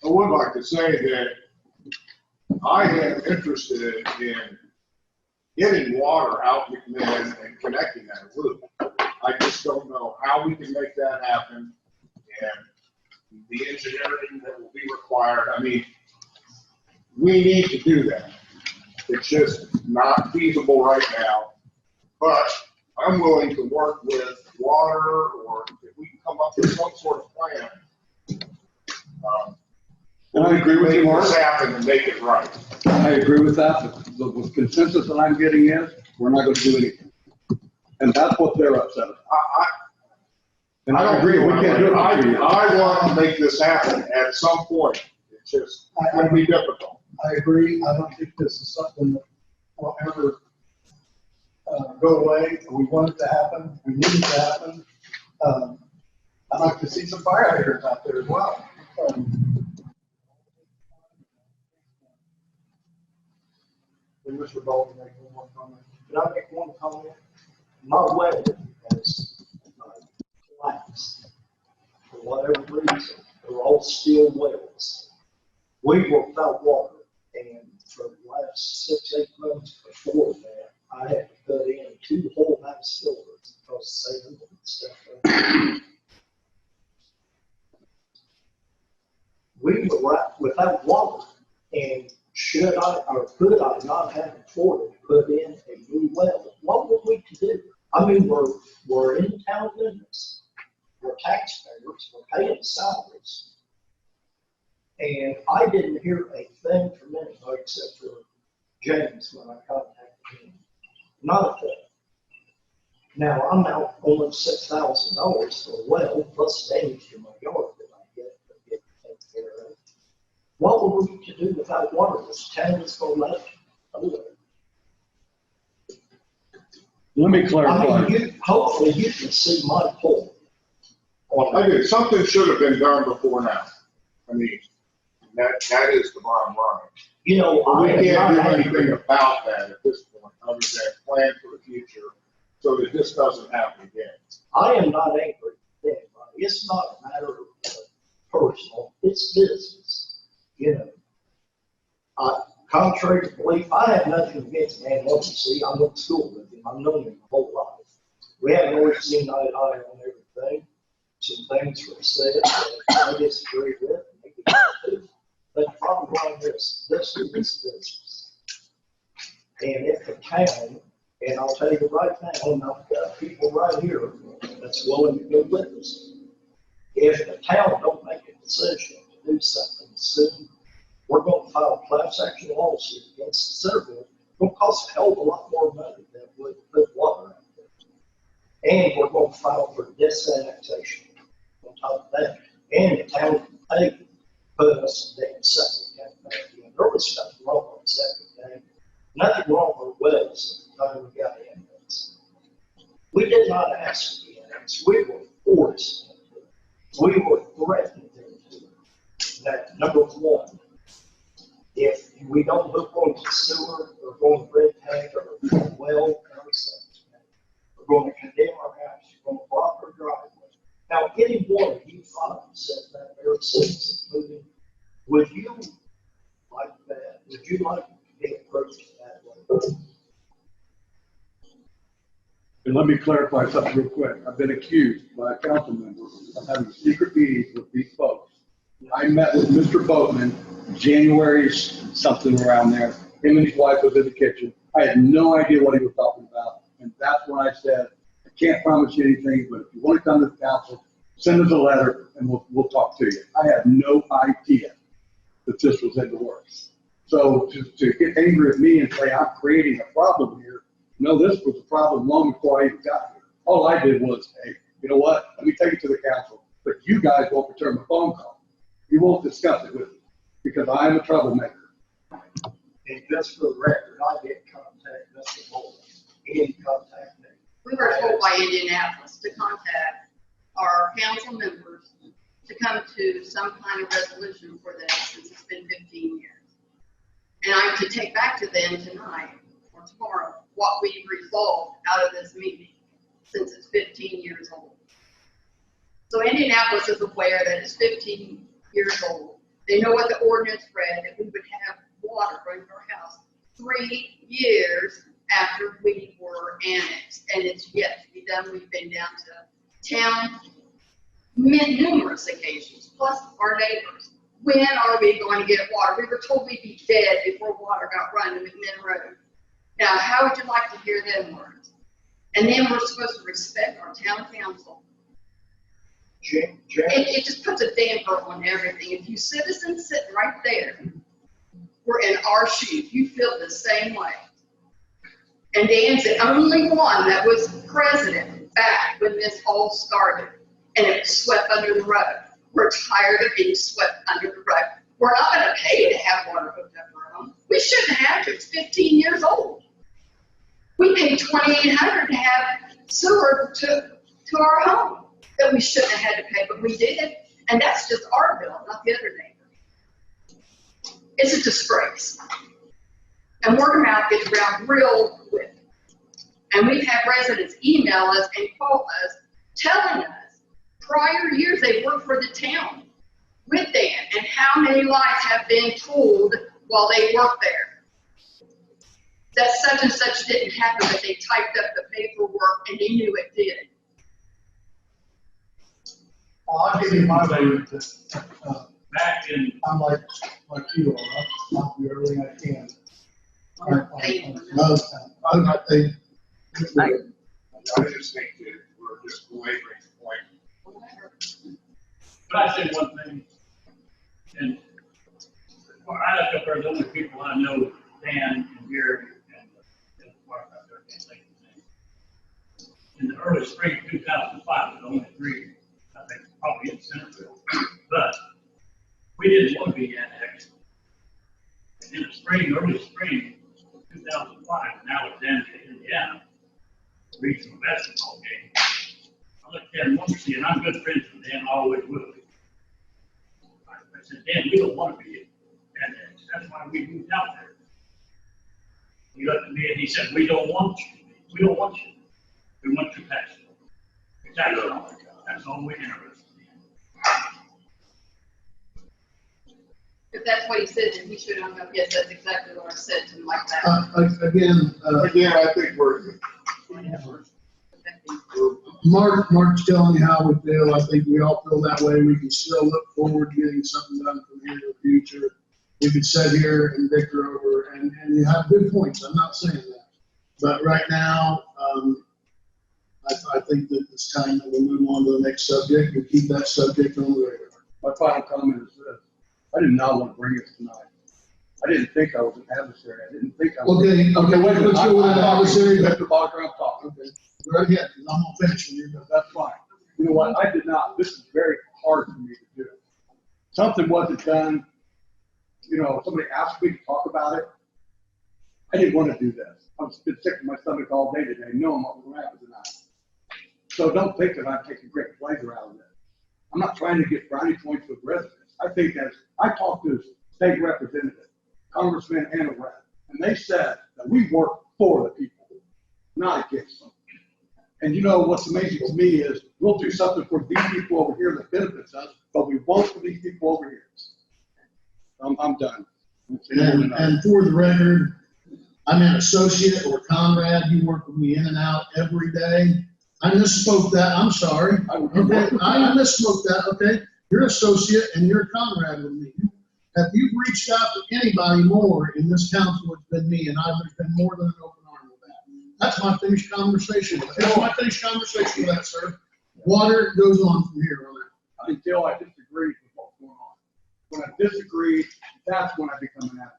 I would like to say that I am interested in getting water out McMinn and connecting that loop. I just don't know how we can make that happen and the engineering that will be required. I mean, we need to do that. It's just not feasible right now. But I'm willing to work with water, or if we can come up with some sort of plan. And I agree with you, Mark. Make this happen and make it right. I agree with that, but the consensus that I'm getting is, we're not going to do anything. And that's what they're upset about. And I don't agree, we can't do it. I want to make this happen at some point. It's just going to be difficult. I agree. I don't think this is something that will ever go away. We want it to happen. We need it to happen. I'd like to see some fire hydrants out there as well. Mr. Bolton, make one more comment. Can I make one comment? My well has collapsed for whatever reason. They're all steel wells. We were without water, and for the last 6-8 months before that, I had to put in 2 whole house filters because they moved and stuff. We were right without water, and should I or could I not have afforded to put in a new well? What were we to do? I mean, we're in town business. We're taxpayers. We're paying salaries. And I didn't hear a thing from anybody except for James when I contacted him. Not a thing. Now, I'm out almost $6,000 for a well, plus damage to my yard that I get taken care of. What were we to do without water? Was town just going to let it? Let me clarify. I mean, hopefully you can see my point. I do. Something should have been done before now. I mean, that is the bottom line. You know, We I can't do am not anything about that at this point, other than plan for the future so that this doesn't happen again. I am not angry with anybody. It's not a matter of personal, it's business. You know, contrary to belief, I have nothing against man see, I went to school with him. I've known him my whole life. We haven't always seen eye to eye on everything. Some things were said that I disagree with, maybe too. But the problem is, this is business. And if the town, and I'll tell you right now, and I've got people right here that's willing to go with us. If the town don't make a decision to do something soon, we're going to file a class action lawsuit against Centerville. It's going to cost a hell of a lot more money than it would put water out there. And we're going to file for disannexation on top of that. And the town can pay put us in damn septic tank back in. There was nothing wrong with the septic tank. Nothing wrong with wells at the time we got annexed. We did not ask to be annexed. We were forced into it. We were threatened into it. That number one. If we don't hook on to sewer or go on red tank or well, we're going to condemn our house. We're going to block our driveway. Now, any one of you five said that very sentence, including, would you like that? Would you like to be approached that way? And let me clarify something real quick. I've been accused by a council member of having secret meetings with these folks. I met with Mr. Boatman January something around there. Him and his wife was in the kitchen. I had no idea what he was talking about. And that's when I said, I can't promise you anything, but if you want to come to the council, send us a letter and we'll talk to you. I had no idea that this was in the works. So to get angry at me and say I'm creating a problem here, no, this was a problem long before I even got here. All I did was, hey, you know what? Let me take it to the council, but you guys won't return my phone call. You won't discuss it with me because I am a troublemaker. And just for the record, I did contact Mr. Bolton. He didn't contact me. We were told by Indianapolis to contact our council members to come to some kind of resolution for this since it's been 15 years. And I'm to take back to them tonight or tomorrow what we resolved out of this meeting since it's 15 years old. So Indianapolis is aware that it's 15 years old. They know what the ordinance read, that we would have water running to our house 3 years after we were annexed, and it's yet to be done. We've been down to town numerous occasions, plus our neighbors. When are we going to get water? We were told we'd be dead before water got run to McMinn Road. Now, how would you like to hear them words? And then we're supposed to respect our town council. It just puts a damper on everything. If you citizens sitting right there were in our shoes, you feel the same way. And Dan's the only one that was president back when this all started. and it was swept under the rug. We're tired of being swept under the rug. We're not gonna pay to have water hooked up to our home. We shouldn't have to, it's 15 years old. We paid $2,800 to have sewer to our home that we shouldn't have had to pay, but we did. And that's just our bill, not the other neighbor. It's a disgrace. And word of mouth gets around real quick. And we've had residents email us and call us, telling us prior years they worked for the town with Dan, and how many lives have been told while they worked there. That such and such didn't happen, but they typed up the paperwork and they knew it did. Well, I'll give you my way Back in, I'm like you are, I'll do everything I can. I just think that we're just belaboring the point. but I say one thing, and well, I look up there, the only people I know, Dan and Gary and Mark out there, can't think of his name. In the early spring of 2005, there was only 3, I think, probably in Centerville, but we didn't want to be annexed. In the spring, early spring of 2005, now it's in Indiana, regional basketball game. I looked at him once, and I'm good friends with Dan, always will be. I said, Dan, we don't want to be annexed. That's why we moved out there. He looked at me and he said, we don't want you. We don't want you. We want you passed. That's all we're interested in. If that's what he said, then he should have hung up. Yes, that's exactly what I said to him like that. Again, I think we're Mark's telling you how we feel. I think we all feel that way. We can still look forward to getting something done from here to the future. We could sit here and bicker over, and you have good points. I'm not saying that. But right now, I think that it's time that we move on to the next subject and keep that subject on the radar. My final comment is this: I did not want to bring it tonight. I didn't think I was an adversary. I didn't think I was. Okay, wait a minute. let's go with that adversary. Mr. Barker, I'm talking. Okay, go right ahead, 'cause I'm gonna finish when you're done. That's fine. You know what? I did not. This is very hard for me to do. Something wasn't done. You know, somebody asked me to talk about it. I didn't want to do this. I've been sick to my stomach all day today, knowing what was going to happen tonight. So don't think that I'm taking great pleasure out of this. I'm not trying to get brownie points with residents. I think as I talked to state representatives, congressmen, and a rep, and they said that we work for the people, not against them. And you know what's amazing to me is we'll do something for these people over here that benefits us, but we won't for these people over here. I'm done. And for the record, I'm an associate or Conrad. You work with me in and out every day. I misspoke that. I'm sorry. Okay, I misspoke that. Okay, you're an associate and you're a Conrad with me. If you've reached out to anybody more in this council, it's been me, and there's been more than an open arm with that. That's my finished conversation. That's my finished conversation with that, sir. Water goes on from here on out. Until I disagree with what's going on. When I disagree, that's when I become an adversary.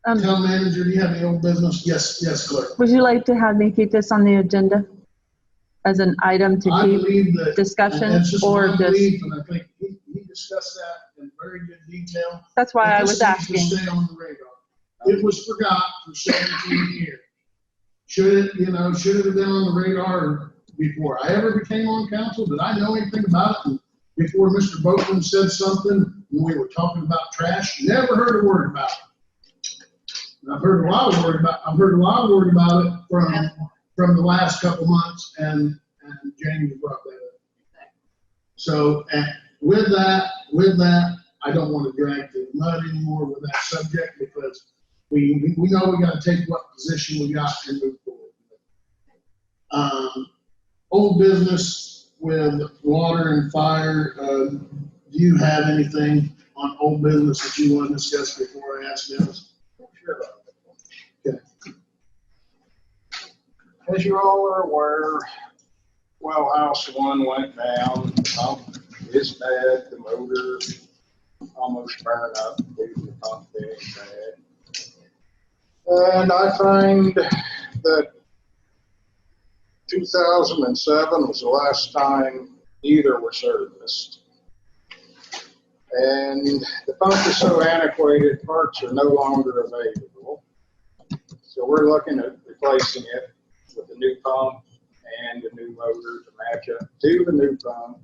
Town manager, do you have any old business? Yes, clerk. Would you like to have me keep this on the agenda as an item to I keep believe that. discussion, That's just or my just? belief, and I think he discussed that in very good detail. That's why I was This needs to asking. stay on the radar. It was forgot for 17 years. Should it have been on the radar before I ever became on council? Did I know anything about it? And before Mr. Boatman said something when we were talking about trash, never heard a word about it. And I've heard a lot of word about it from the last couple months, and James brought that up. So, and with that, I don't want to drag through the mud anymore with that subject, because we know we got to take what position we got and move forward. Old business with water and fire. Do you have anything on old business that you want to discuss before I ask Dennis? Sure. Okay. As you all are aware, well house 1 went down. It's bad. The motor almost burned up due to the pump being bad. And I find that 2007 was the last time either were serviced. And the pump is so antiquated, parts are no longer available. So we're looking at replacing it with a new pump and a new motor to match up to the new pump.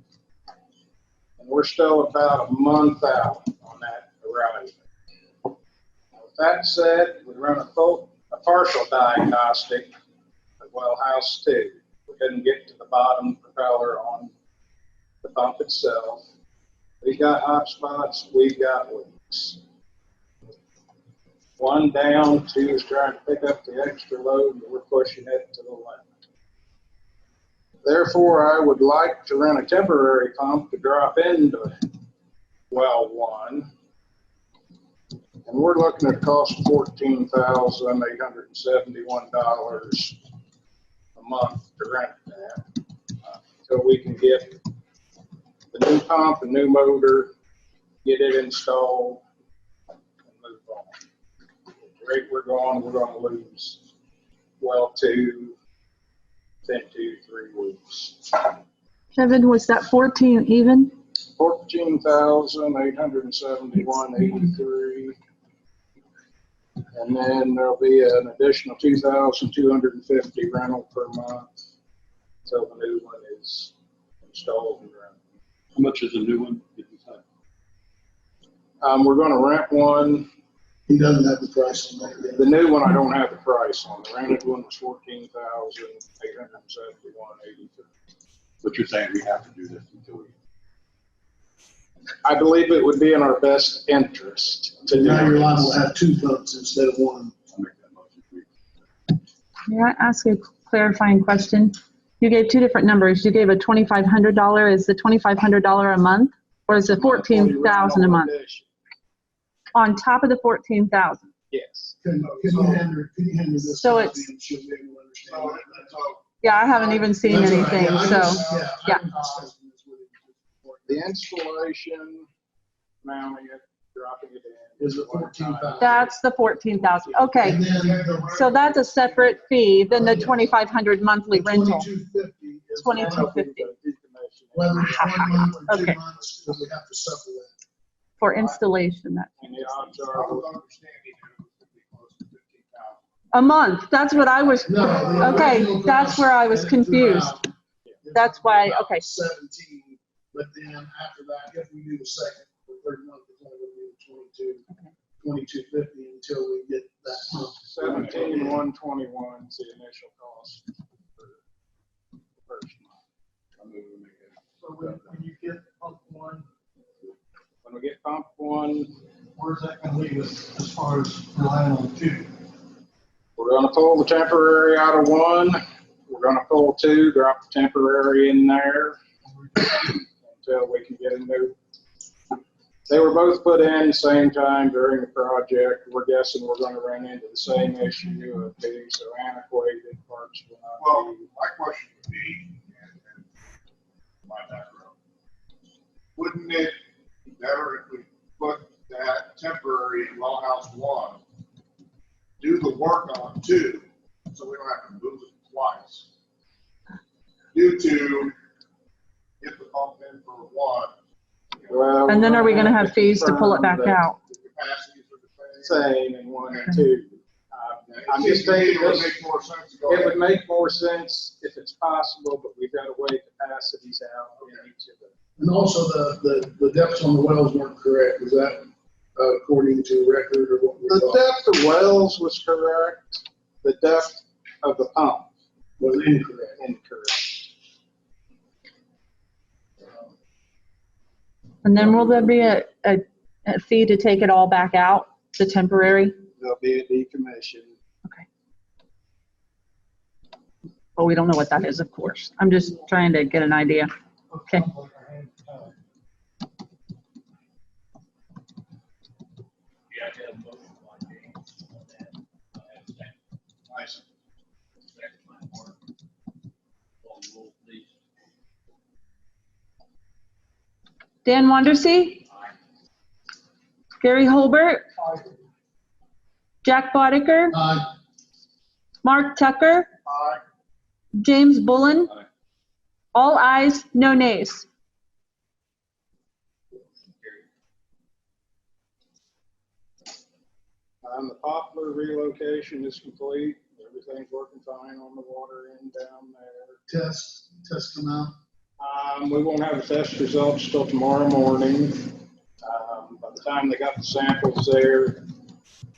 And we're still about a month out on that arrival. With that said, we run a partial diagnostic of well house 2. We couldn't get to the bottom propeller on the pump itself. We got hot spots, we got leaks. 1 down, 2 is trying to pick up the extra load, and we're pushing it to the limit. Therefore, I would like to rent a temporary pump to drop into well 1. And we're looking at a cost of $14,871 a month to rent that. Until we can get the new pump, a new motor, get it installed, and move on. At the rate we're going to lose well 2, then 2-3 weeks. Kevin, was that 14 even? 14,871.83. And then there'll be an additional 2,250 rental per month until the new one is installed and running. How much is a new one? Did you say? We're going to rent one. He doesn't have the price on that yet. The new one I don't have the price on. The rented one was $14,871.83. But you're saying we have to do this until we. I believe it would be in our best interest to do Now you're this. liable to have 2 pumps instead of 1. I'll make that motion. May I ask a clarifying question? You gave 2 different numbers. You gave a $2,500. Is the $2,500 a month, or is it $14,000 a month? On top of the $14,000. Yes. Can you handle this? So to it's- me and she'll be able to understand that? Yeah, I haven't even seen That's all right. anything, Yeah, I so, just- yeah. I was discussing this with him. The installation, mounting it, dropping it in. Is it 14,000? That's the 14,000. Okay, And then the so that's a separate fee than the 2,500 monthly rental. 2250 is. 2250 Whether it's 1 month or 2 Okay. months, because we have to supplement. for installation. That And the odds I are, was understanding it was gonna be close to 15,000. a month. That's what I was. No, the Okay, original that's where I was cost confused. is That's why. about Okay. 17, but then after that, if we do the second, the third month, it's only going to be 2250 until we get that pump. 17,121 is the initial cost for the first month. I'm moving to make it. So when you get pump 1, When we get pump 1, where's that gonna leave us as far as relying on 2? we're going to pull the temporary out of 1. We're going to pull 2, drop the temporary in there until we can get a new. They were both put in the same time during the project. We're guessing we're going to run into the same issue of being so antiquated, parts will not Well, be. my question would be, and my background, wouldn't it be better if we put that temporary in well house 1, do the work on 2, so we don't have to move it twice? Do 2, get the pump in for 1. Well, And then are we going to we'll have fees to pull it back confirm that out? The capacities are the same. Same in 1 and 2. I'm just It seems to me thinking it would this, make more sense to go it ahead. would make more sense if it's possible, but we've got to weigh capacities out in each of them. And also the depths on the wells weren't correct. Was that according to record or what we The thought? depth of wells was correct. The depth of the pump Was incorrect. incorrect. And then will there be a fee to take it all back out, the temporary? There'll be a decommission. Okay. But we don't know what that is, of course. I'm just trying to get an idea. Okay. Nice. Dan Wandersee? Gary Holbert? Jack Bodecker? Mark Tucker? James Bullen. Aye. All ayes, no nays. The Poplar relocation is complete. Everything's working fine on the water end down there. Test come out. We won't have the test results till tomorrow morning. By the time they got the samples there,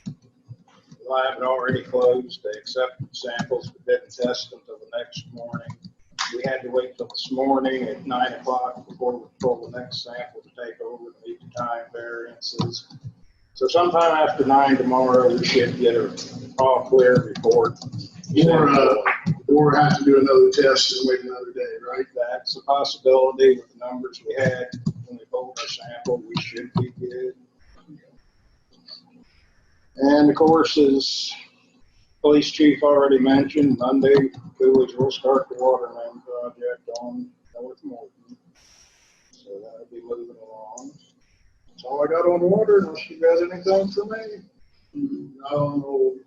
the lab had already closed. They accepted the samples, but didn't test them until the next morning. We had to wait till this morning at 9 o'clock before we pull the next sample to take over to meet the time variances. So sometime after 9 tomorrow, we should get a all clear report. Or have to do another test and wait another day, right? That's a possibility with the numbers we had when we pulled our sample. We should be good. And of course, as police chief already mentioned, Monday, Coolidge will start the water main project on North Morton. So that'll be moving along. That's all I got on water, unless you got anything for me. I don't know.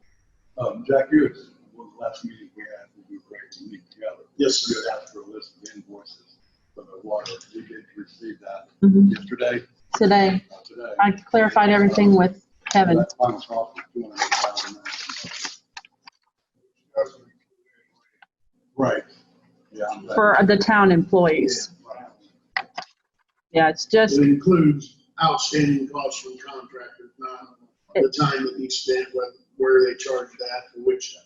Jack, you was the last meeting we had, we were great to meet together. Yes, sir. You had asked for a list of invoices for the water. We did receive that Mhm. yesterday. Today, Today. I clarified everything with Kevin. That final cost was $208,000. Right. Yeah. I'm glad. For the town employees. Right. Yeah, it's just, It includes outstanding costs from contractors, not the time that he spent, where they charge that, for which,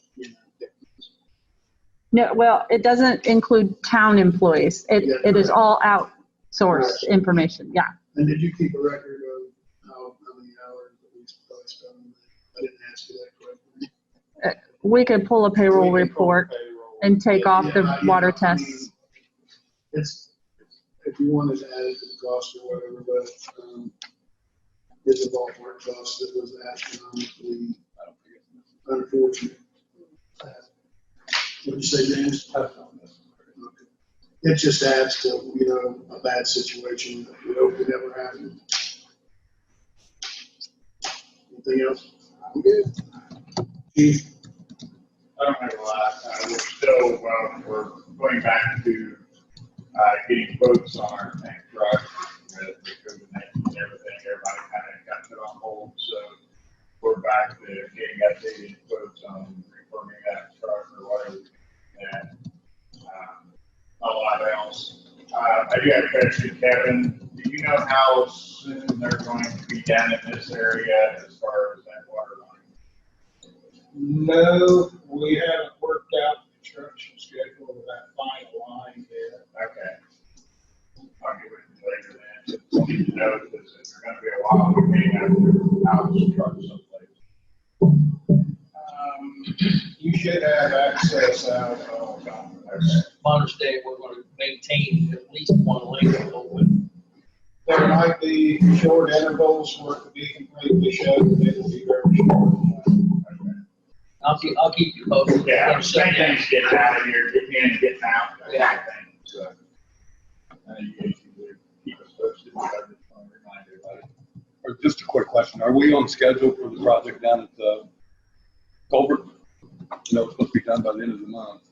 no, well, it doesn't include town employees. It is all outsourced information, yeah. And did you keep a record of how many hours that we spent? I didn't ask you that correctly. We could pull a payroll report and take off the water tests. It's, if you wanted to add it to the cost or whatever, but, it's a ballpark cost that was astronomically unfortunate. What'd you say, James? Okay. It just adds to, a bad situation that we hope would never happen. Anything else? I'm good. Chief? I don't have a lot. We're still, we're going back to getting quotes on our tank truck with COVID-19 and everything. Everybody kind of got put on hold, so we're back to getting updated quotes on reforming that truck or whatever. And a lot else. I do have a question, Kevin. Do you know how soon they're going to be down in this area as far as that water line? No, we haven't worked out the construction schedule of that final line yet. Okay. I'll give it later then. Just need to know because it's going to be a while for me to have this truck someplace. You should have access out all the time. My understanding, we're going to maintain at least one lane open. There might be short intervals where it could be completely shut, but it'll be very short. I'll keep you posted. Yeah, same thing's getting out of here, getting in and getting out, that kind of thing. So, you guys can keep us posted. I just want to remind everybody. Or just a quick question. Are we on schedule for the project down at the culvert? It's supposed to be done by the end of the month.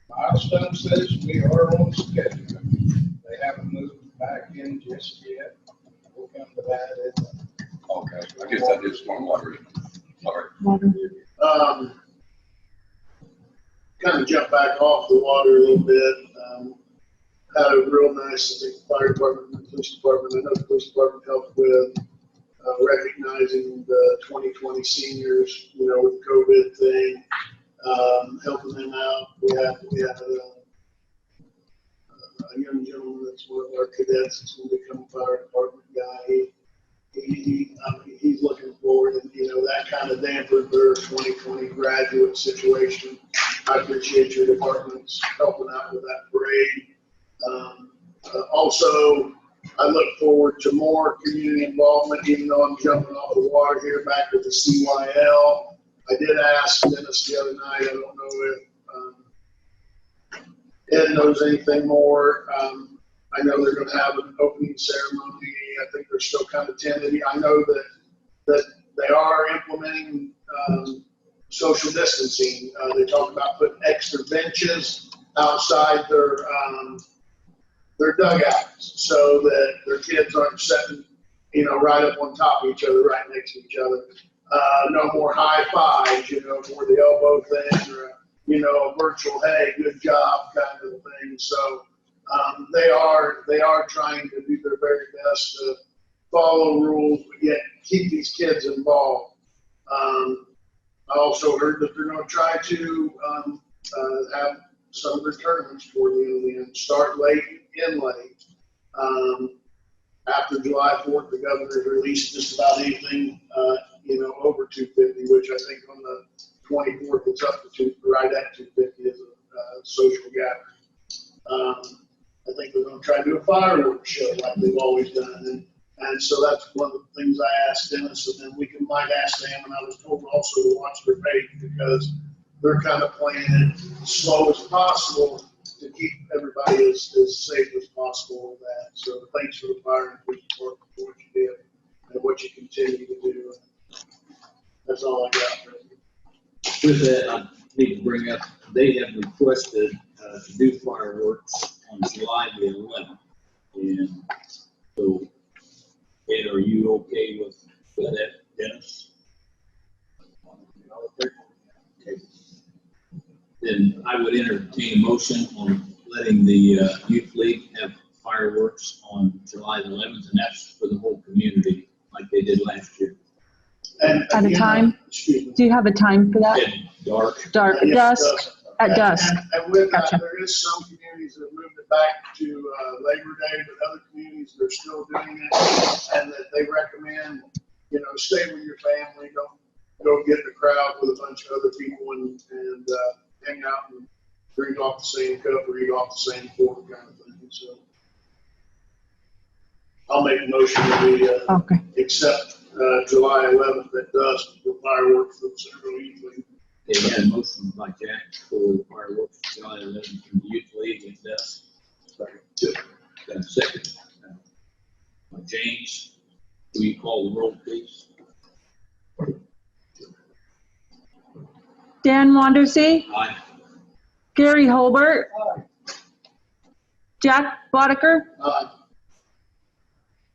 Milestone says we are on schedule. They haven't moved back in just yet. We'll come to that. Okay, I guess that is stormwater. Sorry. Kind of jump back off the water a little bit. Had a real nice, I think, fire department and police department. I know the police department helped with recognizing the 2020 seniors, with the COVID thing, helping them out. We had a young gentleman that's one of our cadets that's going to become a fire department guy. He's looking forward, and that kind of dampened their 2020 graduate situation. I appreciate your departments helping out with that parade. Also, I look forward to more community involvement, even though I'm jumping off the water here back with the CYL. I did ask Dennis the other night. I don't know if Ed knows anything more. I know they're going to have an opening ceremony. I think they're still kind of tentative. I know that they are implementing social distancing. They talk about putting extra benches outside their dugouts so that their kids aren't sitting, right up on top of each other, right next to each other. No more high fives, more the elbow thing or, a virtual, hey, good job kind of thing. So they are trying to do their very best to follow rules, but yet keep these kids involved. I also heard that they're going to try to have some of their tournaments toward the end of the end, start late, end late. After July 4th, the governor released just about anything, over 250, which I think on the 24th it's up to right at 250 as a social gathering. I think they're going to try to do a fireworks show like they've always done, and so that's one of the things I asked Dennis, and then we might ask them. And I was told also to watch their page because they're kind of playing it slow as possible to keep everybody as safe as possible with that. So thanks for the fire and police department for what you did and what you continue to do. That's all I got. With that, I need to bring up, they have requested to do fireworks on July the 11th. And so, Ed, are you okay with that, Dennis? Okay. Then I would entertain a motion on letting the youth league have fireworks on July the 11th, and that's for the whole community, like they did last year. And At a time? Excuse me. Do you have a time for that? And dark. Dark, dusk, at dusk. And with that, Gotcha. there is some communities that have moved it back to Labor Day, but other communities that are still doing it, and that they recommend, stay with your family, don't go get in a crowd with a bunch of other people and hang out and drink off the same cup or eat off the same fork kind of thing. So I'll make a motion that we Okay. accept July 11th at dusk for fireworks for the Centerville Youth League. They had a motion by Jack for the fireworks July 11th from the youth league at dusk. Got a second. By James, will you call the roll, please? Dan Wandersee, Aye. Gary Holbert, Jack Boddicker,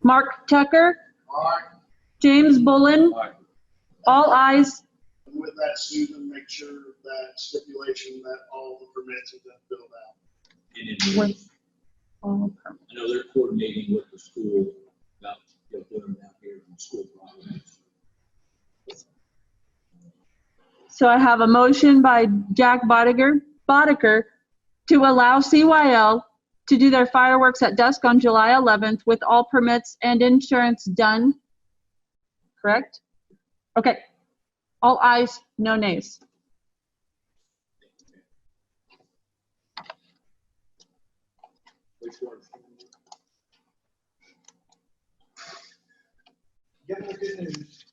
Mark Tucker, All right. James Bullen, Aye. all ayes. And with that, Susan, make sure that stipulation that all the permits have been filled out. And in With all permits. I know they're coordinating with the school about doing it out here in school projects. So I have a motion by Jack Boddicker to allow CYL to do their fireworks at dusk on July 11th with all permits and insurance done. Correct? Okay. All ayes, no nays. Which one? Give them the good news.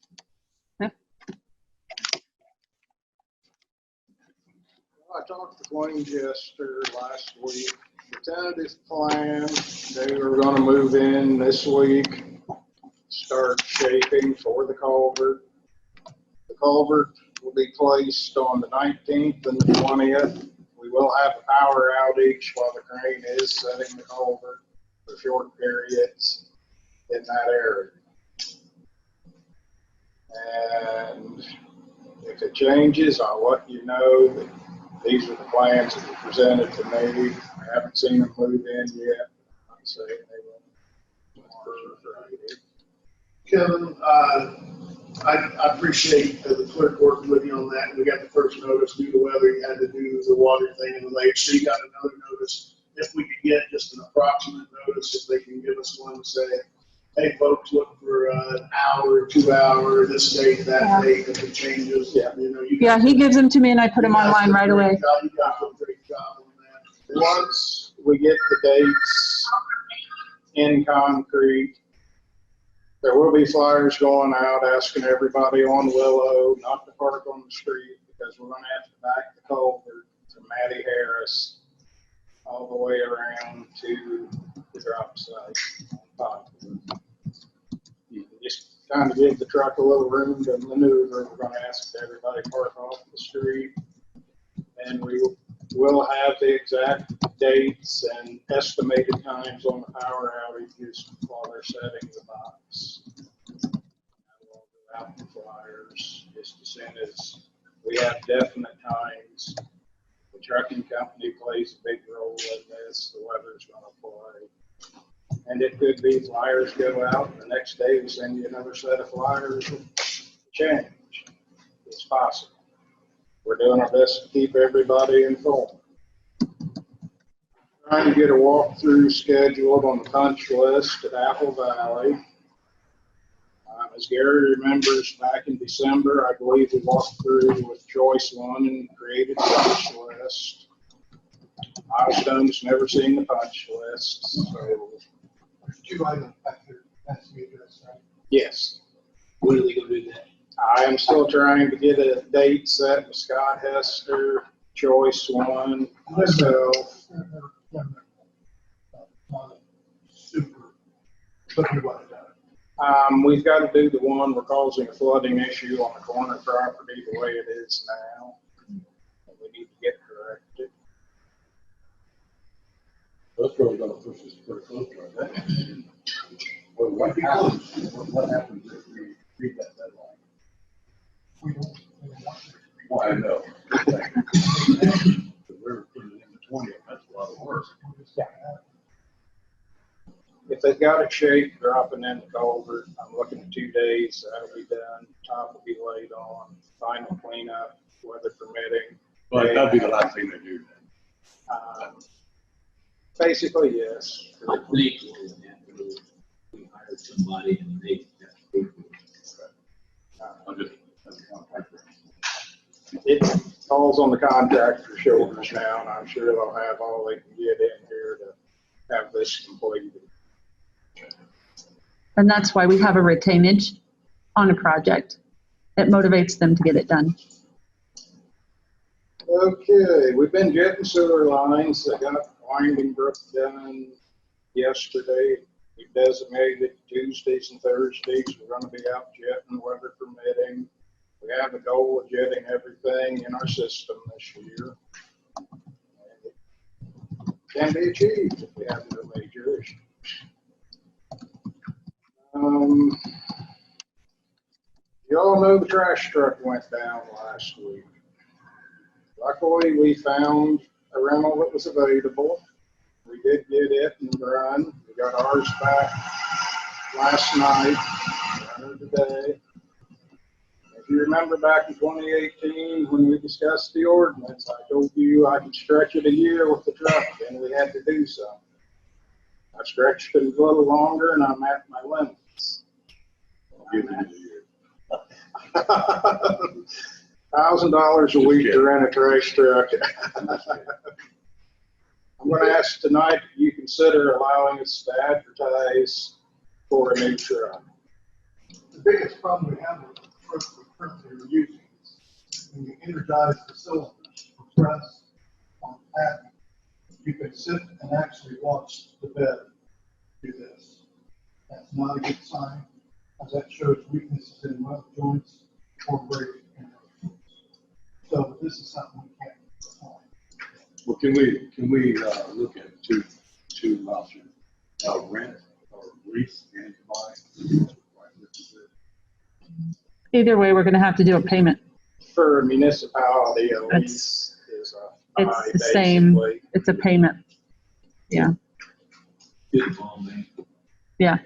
I talked to Wayne Jester last week. The tentative plan, they were gonna move in this week, start shaping for the culvert. The culvert will be placed on the 19th and the 20th. We will have a power outage while the crane is setting the culvert for short periods in that area. And if it changes, I'll let you know that these are the plans that were presented to me. I haven't seen them move in yet. I'm saying they will tomorrow or Friday. Kevin, I appreciate the clerk working with you on that. We got the first notice due to weather. You had to do the water thing in the lake. So you got another notice. If we could get just an approximate notice, if they can give us one to say, hey, folks, look for an hour, 2 hour, this date, that date, if it changes. Yeah, he gives them to me and I put them online right away. You guys did a great job on that. Once we get the dates in concrete, there will be flyers going out asking everybody on Willow not to park on the street because we're gonna have to back the culvert to Matty Harris all the way around to the drop site on top. You can just kind of give the truck a little room to maneuver. We're gonna ask everybody to park off the street. And we will have the exact dates and estimated times on the power outages while they're setting the box. And we'll go out the flyers just as soon as we have definite times. The trucking company plays a big role in this. The weather's gonna play. And it could be flyers go out and the next day we send you another set of flyers with change. It's possible. We're doing our best to keep everybody informed. Trying to get a walkthrough scheduled on the punch list at Apple Valley. As Gary remembers, back in December, I believe we walked through with Choice One and created a punch list. Milestone's never seen the punch list, so. There's 2 items back there, that's me address, right? Yes. When are they gonna do that? I am still trying to get a date set with Scott Hester, Choice One, myself. Not super, but you want it done. We've got to do the one we're causing a flooding issue on the corner property the way it is now. And we need to get corrected. That's really gonna push us pretty close to that. Well, what happens if we read that deadline? We don't want to. Well, I know. We're putting it in the 20th, that's a lot of work. If they've got it shaped, dropping in the culvert, I'm looking at 2 days, that'll be done. Top will be laid on, final cleanup, weather permitting. But that'd be the last thing they do. Basically, yes. I think we hired somebody and they have to pay for it. I'm just, that's a contractor. It falls on the contractor's shoulders now, and I'm sure they'll have all they can get in here to have this completed. And that's why we have a retainage on a project. It motivates them to get it done. Okay, we've been jetting sewer lines. I got Winding Brook done yesterday. We designated Tuesdays and Thursdays. We're gonna be out jetting, weather permitting. We have a goal of jetting everything in our system this year. And it can be achieved if we have no major issues. You all know the trash truck went down last week. Luckily, we found a rental that was available. We did get it and run. We got ours back last night, running today. If you remember back in 2018, when we discussed the ordinance, I told you I could stretch it a year with the truck, and we had to do so. I stretched it a little longer, and I'm at my limits. $1,000 a week to rent a trash truck. I'm going to ask tonight if you consider allowing us to advertise for a new truck. The biggest problem we have with the truck we currently are using is when you energize the cylinders for press on patent, you can sit and actually watch the bed do this. That's not a good sign, as that shows weaknesses in mud joints or breaking. So this is something we can't apply. Well, can we look at two options, rent or lease and buy? Either way, we're going to have to do a payment. For a municipality, a lease is a It's buy, the same. basically. It's a payment. Yeah. Good call, man. Yeah.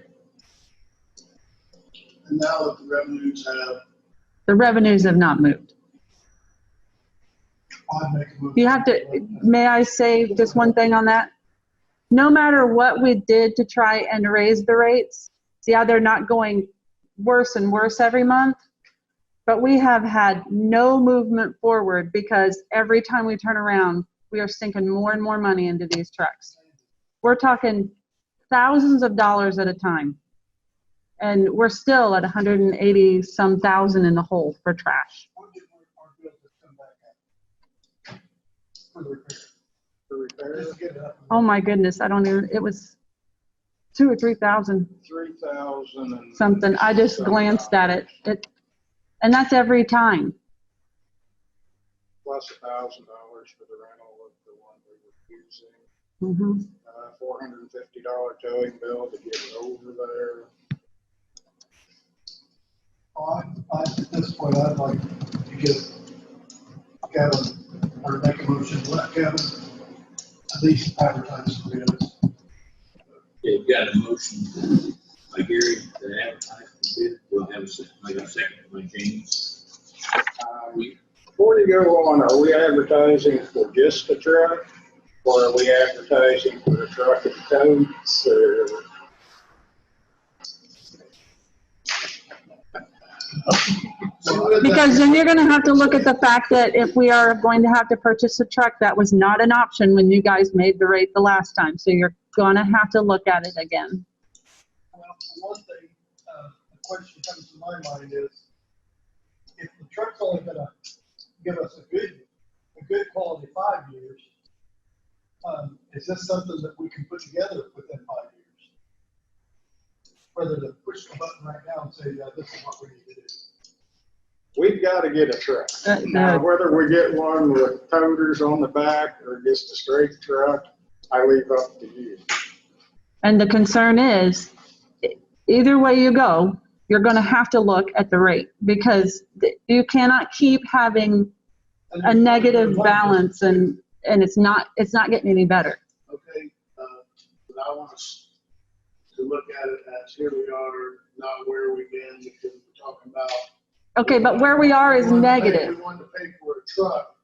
And now that the revenues The revenues have not moved. I'd make a move. You have to, may I say just one thing on that? No matter what we did to try and raise the rates, yeah, they're not going worse and worse every month, but we have had no movement forward because every time we turn around, we are sinking more and more money into these trucks. We're talking thousands of dollars at a time. And we're still at 180 some thousand in the hole for trash. What did our bill just come back at? For the repair. For repair. Just get it up and Oh my goodness, I don't even, it was 2 or 3,000 3,000 and. something. I just glanced at it. And that's every time. Plus $1,000 for the rental of the one we were using. Mhm. $450 towing bill to get it over there. At this point, I'd like to give Kevin, or make a motion to let Kevin at least advertise the bids. Okay, got a motion by Gary to advertise the bid. We'll have a second, like a second by James. Before you go on, are we advertising for just the truck? Or are we advertising for the truck and totes? Or Because then you're gonna have to look at the fact that if we are going to have to purchase a truck, that was not an option when you guys made the rate the last time. So you're gonna have to look at it again. Well, for one thing, the question comes to my mind is, if the truck's only gonna give us a good quality 5 years, is this something that we can put together within 5 years? Whether to push the button right now and say, yeah, this is what we need to do. we've got to get a truck. Now, whether we get one with toters on the back or just a straight truck, I leave up to you. And the concern is, either way you go, you're gonna have to look at the rate, because you cannot keep having a negative balance, and it's not getting any better. Okay, but I want us to look at it as here we are, not where we've been, because we're talking about. Okay, but where we are is We negative. wanted to pay for a truck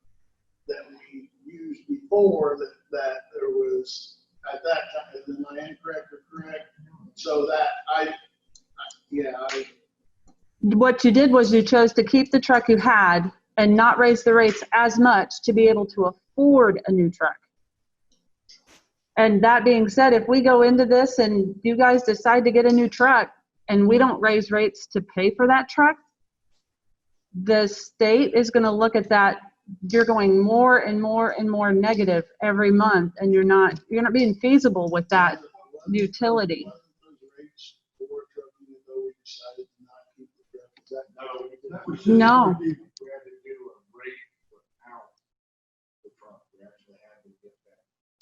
that we used before that there was, at that time, is my incorrect or correct? So that What you did was you chose to keep the truck you had and not raise the rates as much to be able to afford a new truck. And that being said, if we go into this and you guys decide to get a new truck and we don't raise rates to pay for that truck, the state is going to look at that. You're going more and more and more negative every month, and you're not being feasible with that utility. No.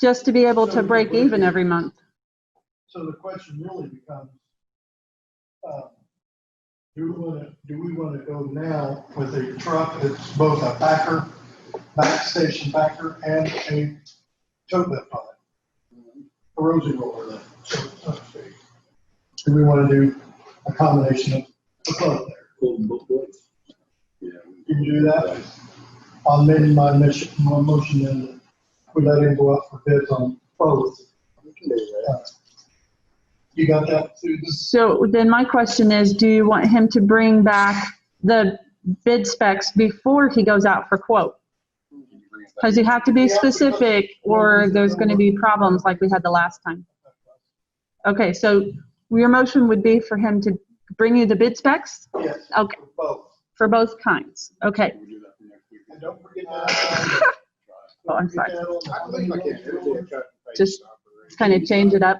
Just to be able to break even every month. So the question really becomes, do we want to go now with a truck that's both a backer, backstation backer, and a tow lift on it? Erosion roller, so to speak. Do we want to do a combination of both there? Can you do that? I'll amend my motion and we let him go up for bids on both. We can do that. You got that, Susan? So then my question is, do you want him to bring back the bid specs before he goes out for quote? Because you have to be specific or there's going to be problems like we had the last time. Okay, so your motion would be for him to bring you the bid specs? Yes. Okay. Both. For both kinds, okay. And don't forget that. Oh, I'm sorry. I believe I can. It'll be a cut and paste Just operation. kind of change it up.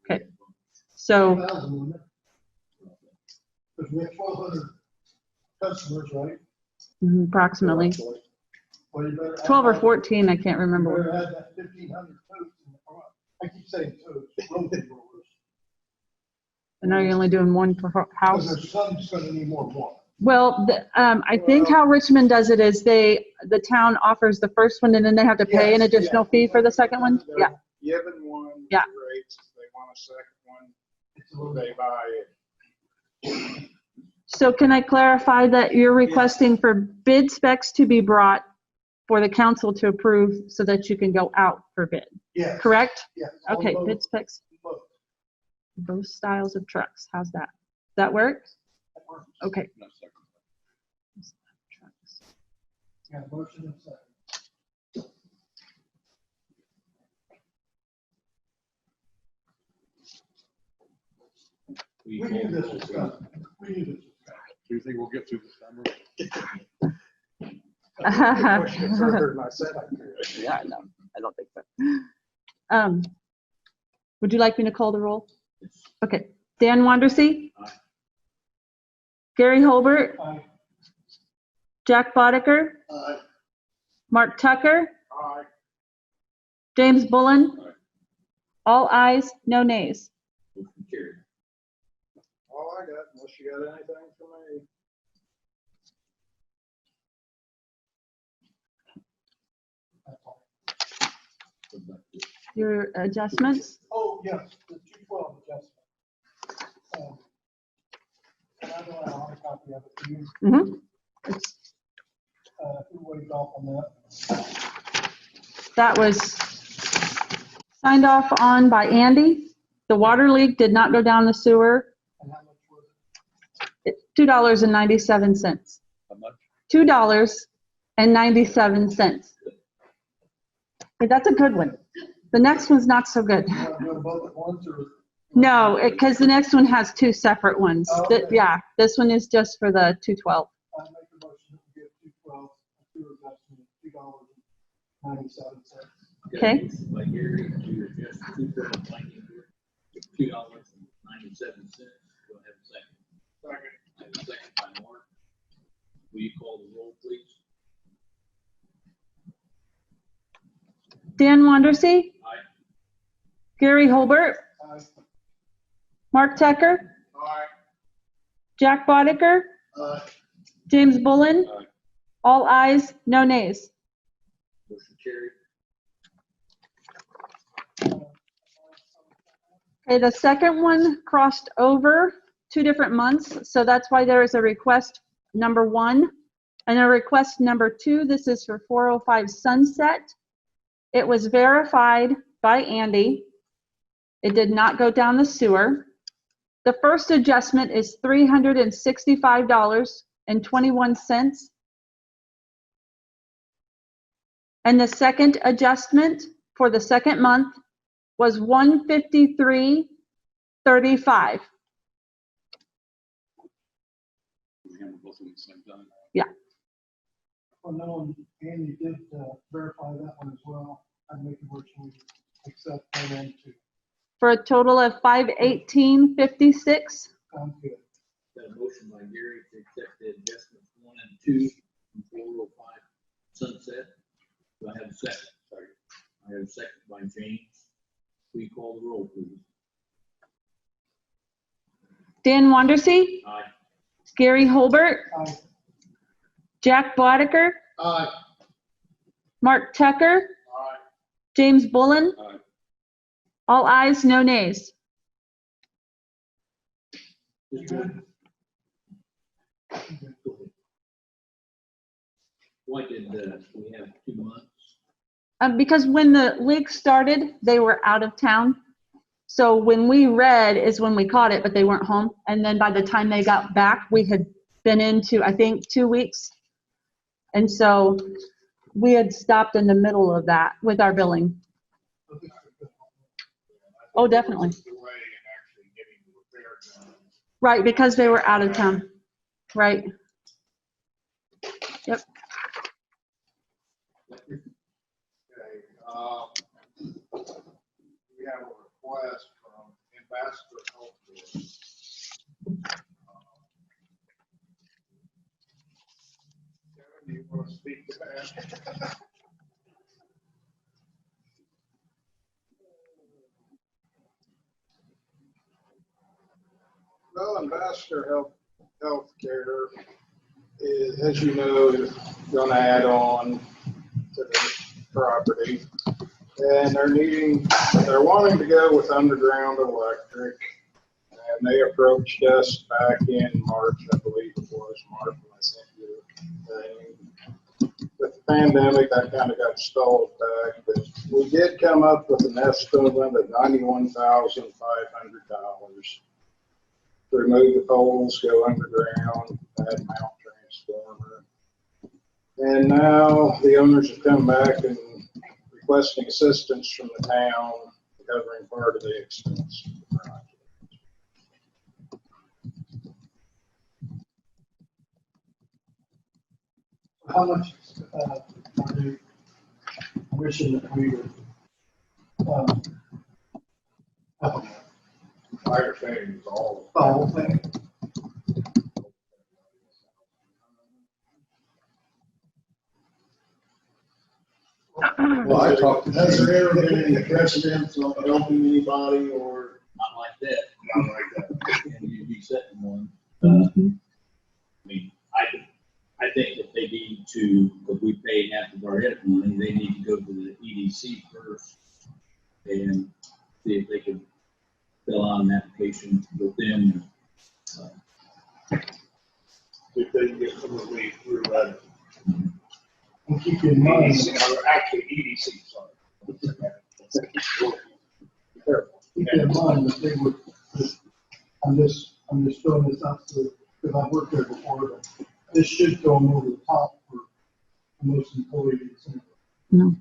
Okay, so, Because we have 1,200 customers, right? approximately Well, you better add 12 or that- 14, I can't You remember. better add that 1,500 totes in the front. I keep saying totes, rotating rollers. And now you're only doing one per Because house. there's some that's gonna need more than one. Well, I think how Richmond does it is the town offers the first one and then they have to pay an Yes, additional yeah. fee for the second one? They're Yeah. Given one Yeah. rates, if they want a second one, they buy it. So can I clarify that you're requesting for bid specs to be brought for the council to approve so that you can go out for bid, Yes. correct? Yeah. Okay, both- bid specs, both. both styles of trucks. How's that? Does that work? That works. Okay. Yeah, motion and second. We knew this was coming. We knew this was Do you think we'll get through December? I pushed it further than I said I could. Yeah, no, I don't think so. Would you like me to call the roll? Yes. Okay. Dan Wondersen. Aye. Gary Holbert. Aye. Jack Bodeker. Aye. Mark Tucker. Aye. James Bullen. Aye. All ayes, no nays. Motion carried. All I got, unless you got anything for me. Go back to it. Your adjustments? Oh, yes, the 212 adjustment. And I don't have a hard copy of it. Do you, Mm-hmm. who waived off on that? That was signed off on by Andy. The water leak did not go down the sewer. And how much was It's $2.97. How much? $2.97. Hey, that's a good one. The next one's not so good. it? You want to do them both at once or? No, because the next one has two separate ones. Oh, okay. Yeah, this one is just for the 212. I make a motion that we get 212, sewer adjustment, $2.97. Okay. Motion by Gary to adjust the 212 blanket to $2.97. Do I have a second? Second. I have a second by Mark. Will you call the roll, please? Dan Wondersen. Aye. Gary Holbert. Aye. Mark Tucker. Aye. Jack Bodeker. Aye. James Bullen. Aye. All ayes, no nays. Motion carried. Okay, the second one crossed over 2 different months, so that's why there is a request number 1 and a request number 2. This is for 405 Sunset. It was verified by Andy. It did not go down the sewer. The first adjustment is $365.21. And the second adjustment for the second month was $153.35. We handle both of them at the same time. Yeah. Well, no, Andy did verify that one as well. I'd make a motion we accept that one too. For a total of $518.56. Sounds good. Got a motion by Gary to accept the adjustments 1 and 2 from 405 Sunset. Do I have a second? Sorry. I have a second by James. Will you call the roll, please? Dan Wondersen. Aye. Gary Holbert. Aye. Jack Bodeker. Aye. Mark Tucker. Aye. James Bullen. Aye. All ayes, no nays. You good? Why did we have 2 months? Because when the leak started, they were out of town. So when we read is when we caught it, but they weren't home. And then by the time they got back, we had been into, I think, 2 weeks. And so we had stopped in the middle of that with our billing. Oh, definitely. Delay in actually getting the repair done. Right, because they were out of town. Right. Yep. Okay, we have a request from Ambassador Healthcare. Kevin, do you want to speak to that? Well, Ambassador Healthcare is, as you know, going to add on to the property. And they're wanting to go with underground electric. And they approached us back in March, I believe it was March, when I sent you the thing. With the pandemic, that kind of got stalled back, but we did come up with an estimate of $91,500. To remove the poles, go underground, add mount transformer. And now the owners have come back and requesting assistance from the town, covering part of the expense of the project. How much are they wishing that we would My understanding is all. The whole thing. Well, I talked to. Has there ever been any precedent on helping anybody or? Not like that. Not like that. And you'd be setting one. I mean, I think that they need to, if we pay half of our edit money, they need to go to the EDC first and see if they can fill out an application with them. If they can get some of the way through that. And keep in mind, Actually, EDC, sorry. keep in mind that they would, I'm just throwing this out to, because I've worked there before, but this should go over the top for most employees. No.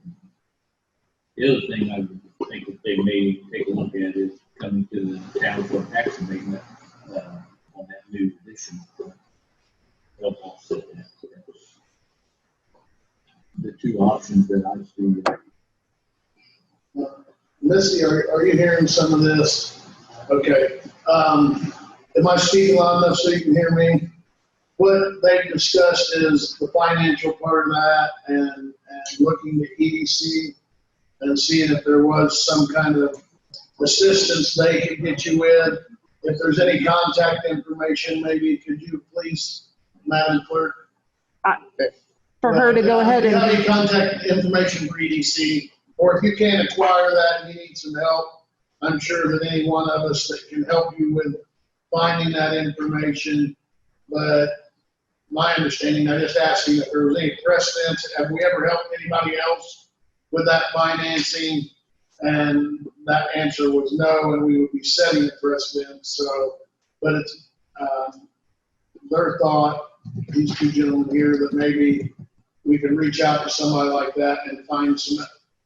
The other thing I would think that they may take a look at is coming to the town for tax abatement on that new addition. Help offset that. The two options that I see. Missy, are you hearing some of this? Okay. Am I speaking loud enough so you can hear me? What they discussed is the financial part of that and looking at EDC and seeing if there was some kind of assistance they could get you with. If there's any contact information, maybe could you please, Madam Clerk? For her to go ahead If you have and, any contact information for EDC, or if you can't acquire that and you need some help, I'm sure that any one of us that can help you with finding that information. But my understanding, I just asked him if there was any precedence. Have we ever helped anybody else with that financing? And that answer was no, and we would be setting a precedent. So, but it's their thought, these two gentlemen here, that maybe we can reach out to somebody like that and find some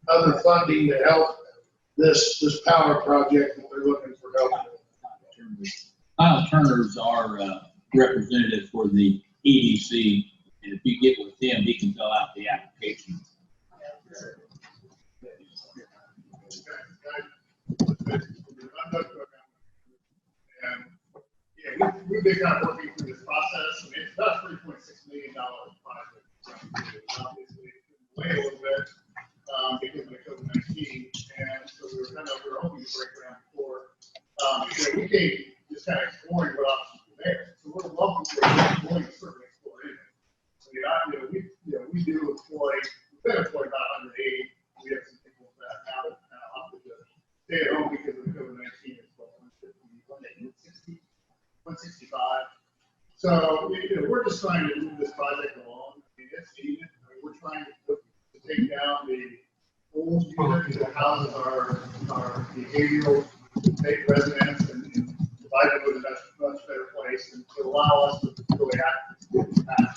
other funding to help this power project that they're looking for help with. Kyle Turner's our representative for the EDC, and if you get with him, he can fill out the application. And, yeah, we've been kind of working through this process, and it's about $3.6 million project. Obviously, it's way a little bit, because of the COVID-19, and so we were hoping to break ground before. We came just kind of exploring what options were there. So we're welcome to exploring, certainly exploring it. We do employ, we've been employed about 180. We have some people that have opted to stay at home because of the COVID-19 as well. 165. So, we're just trying to move this project along. I mean, it's needed. I mean, we're trying to take down the old unit that houses our behavioral state residents and provide them with a much better place and to allow us to really act this path.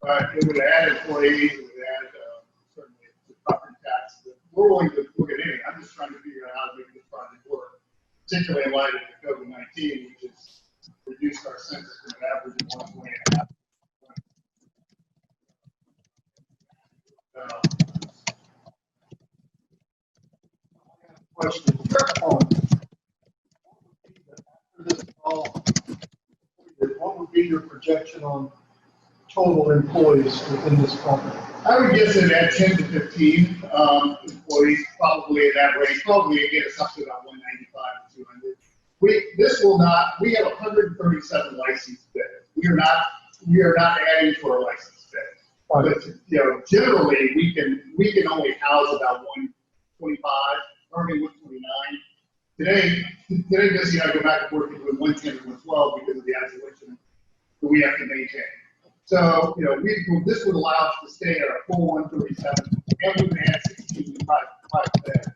But it would add employees, it would add certainly the property tax. We're willing to look at anything. I'm just trying to figure out how to make this project work, particularly in light of the COVID-19, which has reduced our census from an average of 1.5. question, what would be your projection on total employees within this company? I would guess it at 10 to 15 employees, probably at that rate, probably get us up to about 195 to 200. We have 137 licensed beds. We are not adding to our licensed beds. But, generally we can only house about 125, or maybe 129. Today, Missy and I go back and forth between 110 and 112 because of the isolation that we have to maintain. So, this would allow us to stay at our full 137, and we can add 16 private beds.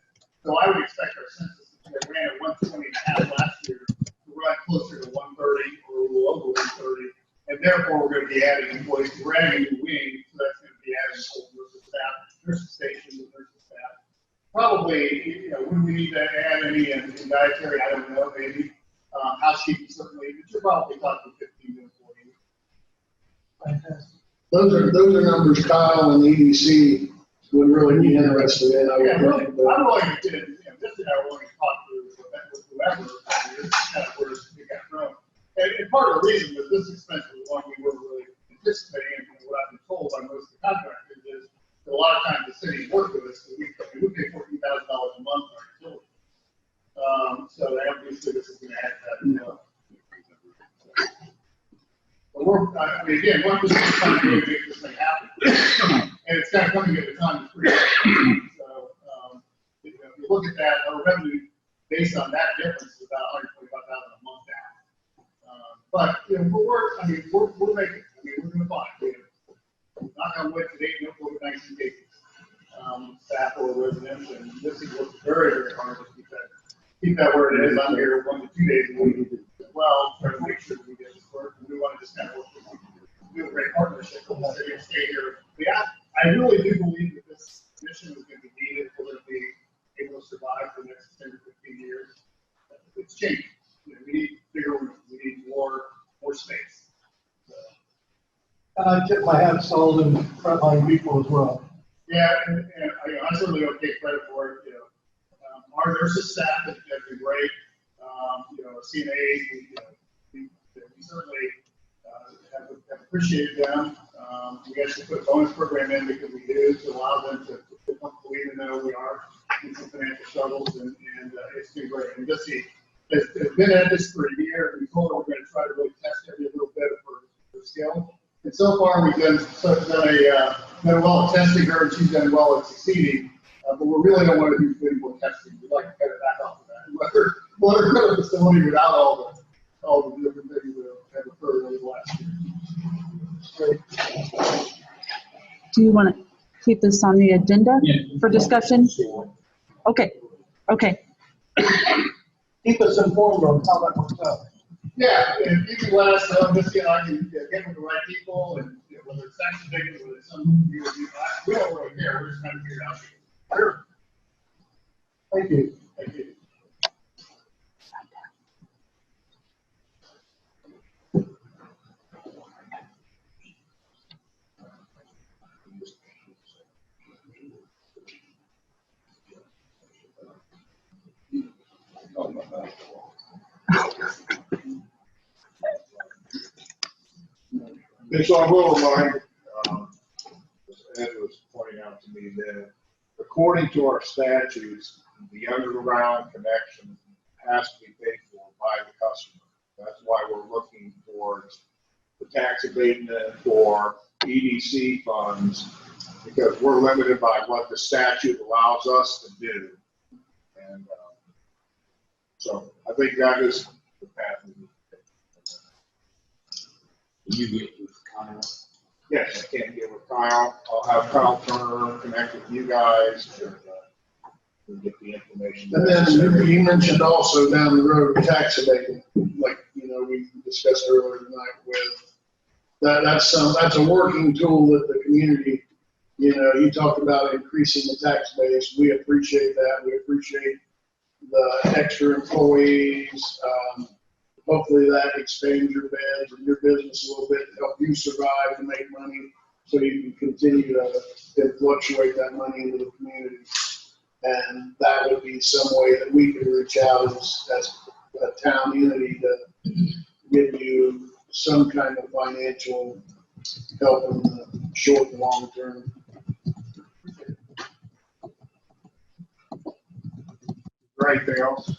So I would expect our census, that ran at 120.5 last year, to run closer to 130 or a little over 130, and therefore we're going to be adding employees. We're adding a new wing, so that's going to be adding whole nurses staff, nurses stations, and nurses staff. Probably, when we need to add any in dietary, I don't know, maybe. Housekeeping certainly, but you're probably talking 15 employees. Fantastic. Those are numbers Kyle and the EDC would really be interested in. Yeah, really, I'm willing to get it, this is how we're willing to talk through what whatever. It's kind of where it got thrown. And part of the reason that this expense was one we weren't really anticipating, and what I've been told by most of the contractors is that a lot of times the city work with us, so we pay $14,000 a month for our utilities. So obviously this is going to add to that as well. But I mean, again, we're just trying to really make this thing happen. And it's kind of coming at a time that's pretty hard. So, if you look at that, our revenue based on that difference is about $125,000 a month down. But, you know, we're making it. I mean, we're going to find. Knock on wood, today, no COVID-19 cases. Staff or residents, and this is worked very, very hard to keep that where it is. I'm here 1 to 2 days a week as well, trying to make sure that we get this work. And we want to just kind of work with do a great partnership with the city and stay here. Yeah, I really do believe that this mission is going to be needed if we're going to be able to survive for the next 10 to 15 years. It's changing. You know, we need bigger rooms. We need more space. So. And I tip my hat to all the frontline people as well. Yeah, and I certainly don't take credit for it. You know, our nurses staff has been great. You know, CNAs, we certainly have appreciated them. We actually put a bonus program in because we do to allow them to feel comfortable, even though we are in some financial struggles, and it's been great. And just has been at this for a year. We told her we're going to try to really test every little bit for skill. And so far, we've done well at testing her, and she's done well at succeeding. But we really don't want to do any more testing. We'd like to cut it back off of that. Let her go to the facility without all the different things that have occurred over the last year. Do you want to keep this on the agenda for discussion? Okay. Keep us informed on how that works out. Yeah, and you can let us know, just, you know, I can get with the right people, and you know, whether it's section big, whether it's some, we don't really care, we're just trying to figure it out. Sure. Thank you. Thank you. And so I will remind, as Ed was pointing out to me, that according to our statutes, the underground connection has to be paid for by the customer. That's why we're looking towards the tax abatement for EDC funds, because we're limited by what the statute allows us to do. And so I think that is the path we need to take. You get with Kyle? Yes, I can get with Kyle. I'll have Kyle Turner connect with you guys to get the information. And then you mentioned also down the road tax abatement, like, you know, we discussed earlier tonight with that's a working tool that the community, you know, you talked about increasing the tax base. We appreciate that. We appreciate the extra employees. Hopefully that expands your beds and your business a little bit to help you survive and make money so you can continue to fluctuate that money into the community. And that would be some way that we can reach out as a town entity to give you some kind of financial help in the short and long term. Anything else?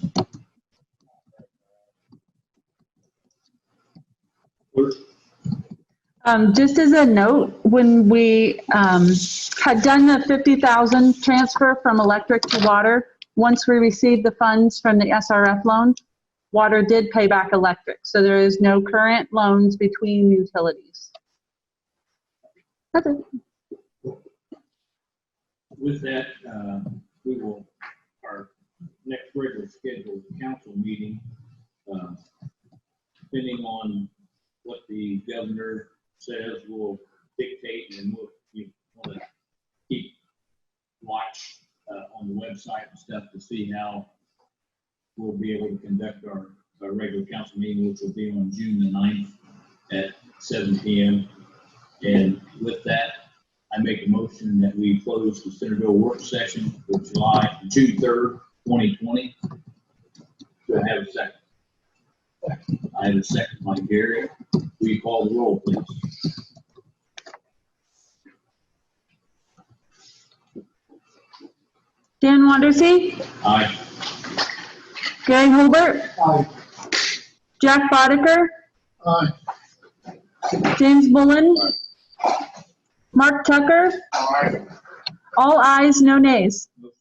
Just as a note, when we had done the 50,000 transfer from electric to water, once we received the funds from the SRF loan, water did pay back electric. So there is no current loans between utilities. That's it. With that, we will, our next regular scheduled council meeting, depending on what the governor says, will dictate, and you want to keep watch on the website and stuff to see how we'll be able to conduct our regular council meeting, which will be on June the 9th at 7 p.m. And with that, I make a motion that we close the Centerville work session for June 3rd, 2020. Do I have a second? I have a second by Gary. Will you call the roll, please? Dan Wondersee, Aye. Gary Holbert, Aye. Jack Bodeker, Aye. James Bullen, Mark Tucker, Aye. all ayes, no nays. Motion